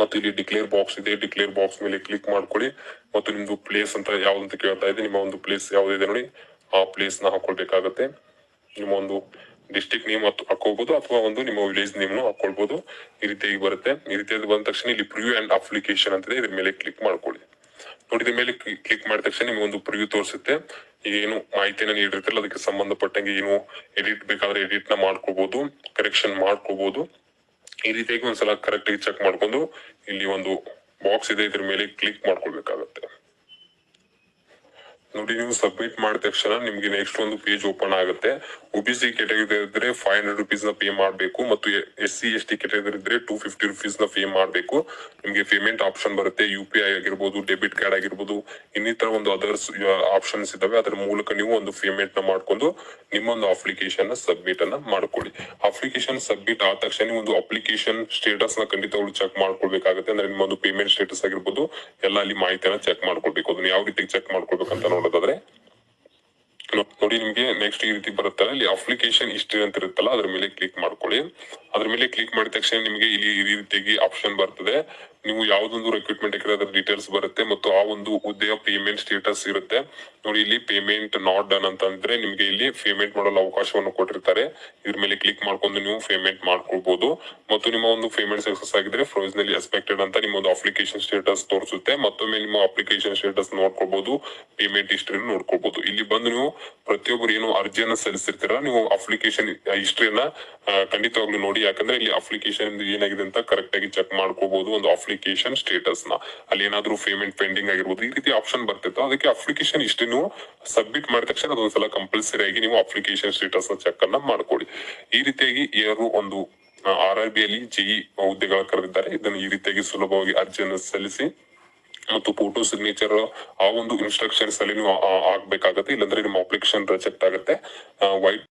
ಮತ್ತು ಇಲ್ಲಿ ಡಿಕ್ಲೇರ್ ಬಾಕ್ಸ್ ಇದೆ. ಡಿಕ್ಲೇರ್ ಬಾಕ್ಸ್ ಮೇಲೆ ಕ್ಲಿಕ್ ಮಾಡ್ಕೊಳ್ಳಿ. ಮತ್ತು ನಿಮ್ದು ಪ್ಲೇಸ್ ಅಂತ ಯಾವ್ದಂತ ಕೇಳ್ತಾ ಇದೆ, ನಿಮ್ಮ ಒಂದು ಪ್ಲೇಸ್ ಯಾವ್ದಿದೆ ನೋಡಿ ಆ ಪ್ಲೇಸ್ ನ ಹಾಕೊಳ್ಬೇಕಾಗತ್ತೆ. ನಿಮ್ಮ ಒಂದು ಡಿಸ್ಟ್ರಿಕ್ಟ್ ನೇಮ್ ಹಾಕೋಬಹುದು ಅಥವಾ ಒಂದು ನಿಮ್ಮ ವಿಲೇಜ್ ನೇಮ್ ಹಾಕೊಳ್ಬಹುದು. ಈ ರೀತಿಯಾಗಿ ಬರುತ್ತೆ. ಈ ರೀತಿಯಾಗಿ ಬಂದ ತಕ್ಷಣ ಇಲ್ಲಿ ಪ್ರಿವ್ಯೂ ಅಂಡ್ ಅಪ್ಲಿಕೇಶನ್ ಅಂತಿದೆ, ಇದ್ರ ಮೇಲೆ ಕ್ಲಿಕ್ ಮಾಡ್ಕೊಳ್ಳಿ. ನೋಡಿದ ಮೇಲೆ ಕ್ಲಿಕ್ ಮಾಡಿದ ತಕ್ಷಣ ನಿಮ್ಗೆ ಒಂದು ಪ್ರಿವ್ಯೂ ತೋರಿಸುತ್ತೆ. ಈಗ ಏನು ಮಾಹಿತಿನ ನೀಡಿರ್ತಿಲ್ಲ ಅದಕ್ಕೆ ಸಂಬಂಧಪಟ್ಟಂಗೆ ಏನು ಎಡಿಟ್ ಬೇಕಾದ್ರೆ ಎಡಿಟ್ ನ ಮಾಡ್ಕೋಬಹುದು, ಕರೆಕ್ಷನ್ ಮಾಡ್ಕೋಬಹುದು. ಈ ರೀತಿಯಾಗಿ ಒಂದ್ಸಲ ಕರೆಕ್ಟ್ ಆಗಿ ಚೆಕ್ ಮಾಡ್ಕೊಂಡು ಇಲ್ಲಿ ಒಂದು ಬಾಕ್ಸ್ ಇದೆ, ಇದ್ರ ಮೇಲೆ ಕ್ಲಿಕ್ ಮಾಡ್ಕೊಳ್ಬೇಕಾಗತ್ತೆ. ನೋಡಿ, ನೀವು ಸಬ್ಮಿಟ್ ಮಾಡಿದ ತಕ್ಷಣ ನಿಮ್ಗೆ ನೆಕ್ಸ್ಟ್ ಒಂದು ಪೇಜ್ ಓಪನ್ ಆಗುತ್ತೆ. OBC ಕ್ಯಾಟಗರಿ ಇದ್ರೆ 500 rupees ನ ಪೇ ಮಾಡಬೇಕು ಮತ್ತು SC ST ಕ್ಯಾಟಗರಿ ಇದ್ರೆ 250 rupees ನ ಪೇ ಮಾಡಬೇಕು. ನಿಮ್ಗೆ ಪೇಮೆಂಟ್ ಆಪ್ಷನ್ ಬರುತ್ತೆ. UPI ಆಗಿರ್ಬೋದು, ಡೆಬಿಟ್ ಕಾರ್ಡ್ ಆಗಿರ್ಬೋದು, ಇನ್ನಿತರ ಒಂದು ಅದರ್ಸ್ ಆಪ್ಷನ್ಸ್ ಇದಾವೆ. ಅದರ ಮೂಲಕ ನೀವು ಒಂದು ಪೇಮೆಂಟ್ ನ ಮಾಡ್ಕೊಂಡು ನಿಮ್ಮ ಒಂದು ಅಪ್ಲಿಕೇಶನ್ ನ ಸಬ್ಮಿಟ್ ಅನ್ನ ಮಾಡ್ಕೊಳ್ಳಿ. ಅಪ್ಲಿಕೇಶನ್ ಸಬ್ಮಿಟ್ ಆದ ತಕ್ಷಣ ನೀವು ಒಂದು ಅಪ್ಲಿಕೇಶನ್ ಸ್ಟೇಟಸ್ ನ ಖಂಡಿತವಾಗ್ಲೂ ಚೆಕ್ ಮಾಡ್ಕೊಳ್ಬೇಕಾಗುತ್ತೆ. ಅಂದ್ರೆ ನಿಮ್ಮ ಒಂದು ಪೇಮೆಂಟ್ ಸ್ಟೇಟಸ್ ಆಗಿರ್ಬೋದು ಎಲ್ಲ ಅಲ್ಲಿ ಮಾಹಿತಿಯನ್ನ ಚೆಕ್ ಮಾಡ್ಕೊಳ್ಬೇಕು. ಅದನ್ನ ಯಾವ ರೀತಿ ಚೆಕ್ ಮಾಡ್ಕೊಳ್ಬೇಕಂತ ನೋಡೋದಾದ್ರೆ ನೋಡಿ, ನಿಮ್ಗೆ ನೆಕ್ಸ್ಟ್ ಈ ರೀತಿ ಬರುತ್ತಲ್ಲ, ಇಲ್ಲಿ ಅಪ್ಲಿಕೇಶನ್ ಹಿಸ್ಟ್ರಿ ಅಂತ ಇರುತ್ತಲ್ಲ ಅದ್ರ ಮೇಲೆ ಕ್ಲಿಕ್ ಮಾಡ್ಕೊಳ್ಳಿ. ಅದ್ರ ಮೇಲೆ ಕ್ಲಿಕ್ ಮಾಡಿದ ತಕ್ಷಣ ನಿಮಗೆ ಇಲ್ಲಿ ಈ ರೀತಿಯಾಗಿ ಆಪ್ಷನ್ ಬರ್ತದೆ. ನೀವು ಯಾವ್ದೊಂದು ರಿಕ್ರೂಟ್ಮೆಂಟ್ ಅದ್ರ ಡೀಟೇಲ್ಸ್ ಬರುತ್ತೆ ಮತ್ತು ಆ ಒಂದು ಹುದ್ದೆಯ ಪೇಮೆಂಟ್ ಸ್ಟೇಟಸ್ ಇರುತ್ತೆ. ನೋಡಿ, ಇಲ್ಲಿ ಪೇಮೆಂಟ್ ನಾಟ್ ಡನ್ ಅಂತಂದ್ರೆ ನಿಮ್ಗೆ ಇಲ್ಲಿ ಪೇಮೆಂಟ್ ಮಾಡಲು ಅವಕಾಶವನ್ನು ಕೊಟ್ಟಿರ್ತಾರೆ. ಇದ್ರ ಮೇಲೆ ಕ್ಲಿಕ್ ಮಾಡ್ಕೊಂಡು ನೀವು ಪೇಮೆಂಟ್ ಮಾಡ್ಕೊಳ್ಬಹುದು. ಮತ್ತು ನಿಮ್ಮ ಒಂದು ಪೇಮೆಂಟ್ ಸಕ್ಸಸ್ ಆಗಿದ್ರೆ ಫ್ರೋಸ್ನಲ್ಲಿ ಎಕ್ಸ್ಪೆಕ್ಟೆಡ್ ಅಂತ ನಿಮ್ಮ ಒಂದು ಅಪ್ಲಿಕೇಶನ್ ಸ್ಟೇಟಸ್ ತೋರಿಸುತ್ತೆ. ಮತ್ತೊಮ್ಮೆ ನಿಮ್ಮ ಅಪ್ಲಿಕೇಶನ್ ಸ್ಟೇಟಸ್ ನೋಡ್ಕೊಳ್ಬಹುದು, ಪೇಮೆಂಟ್ ಹಿಸ್ಟ್ರಿ ನೋಡ್ಕೊಳ್ಬಹುದು. ಇಲ್ಲಿ ಬಂದು ನೀವು ಪ್ರತಿಯೊಬ್ಬರು ಏನು ಅರ್ಜಿಯನ್ನ ಸಲ್ಲಿಸಿರ್ತೀರ, ನೀವು ಅಪ್ಲಿಕೇಶನ್ ಹಿಸ್ಟ್ರಿಯನ್ನ ಖಂಡಿತವಾಗ್ಲೂ ನೋಡಿ. ಯಾಕಂದ್ರೆ ಇಲ್ಲಿ ಅಪ್ಲಿಕೇಶನ್ ಏನಾಗಿದೆ ಅಂತ ಕರೆಕ್ಟ್ ಆಗಿ ಚೆಕ್ ಮಾಡ್ಕೋಬಹುದು. ಒಂದು ಅಪ್ಲಿಕೇಶನ್ ಸ್ಟೇಟಸ್ ನ ಅಲ್ಲಿ ಏನಾದ್ರೂ ಪೇಮೆಂಟ್ ಪೆಂಡಿಂಗ್ ಆಗಿರ್ಬೋದು, ಈ ರೀತಿ ಆಪ್ಷನ್ ಬರ್ತಿತ್ತು. ಅದಕ್ಕೆ ಅಪ್ಲಿಕೇಶನ್ ಹಿಸ್ಟ್ರಿ ನೀವು ಸಬ್ಮಿಟ್ ಮಾಡಿದ ತಕ್ಷಣ ಅದೊಂದ್ಸಲ ಕಂಪಲ್ಸರಿ ಆಗಿ ನೀವು ಅಪ್ಲಿಕೇಶನ್ ಸ್ಟೇಟಸ್ ನ ಚೆಕ್ ಅನ್ನ ಮಾಡ್ಕೊಳ್ಳಿ. ಈ ರೀತಿಯಾಗಿ ಯಾರು ಒಂದು RRB ಅಲ್ಲಿ JE ಹುದ್ದೆಗಳ ಕರೆದಿದ್ದಾರೆ, ಇದನ್ನು ಈ ರೀತಿಯಾಗಿ ಸುಲಭವಾಗಿ ಅರ್ಜಿಯನ್ನು ಸಲ್ಲಿಸಿ ಮತ್ತು ಫೋಟೋ ಸಿಗ್ನೇಚರ್ ಆ ಒಂದು ಇನ್ಸ್ಟ್ರಕ್ಷನ್ಸ್ ಅಲ್ಲಿ ನೀವು ಆಗ್ಬೇಕಾಗತ್ತೆ. ಇಲ್ಲಾಂದ್ರೆ ನಿಮ್ಮ ಅಪ್ಲಿಕೇಶನ್ ರಿಜೆಕ್ಟ್ ಆಗುತ್ತೆ. ವೈಟ್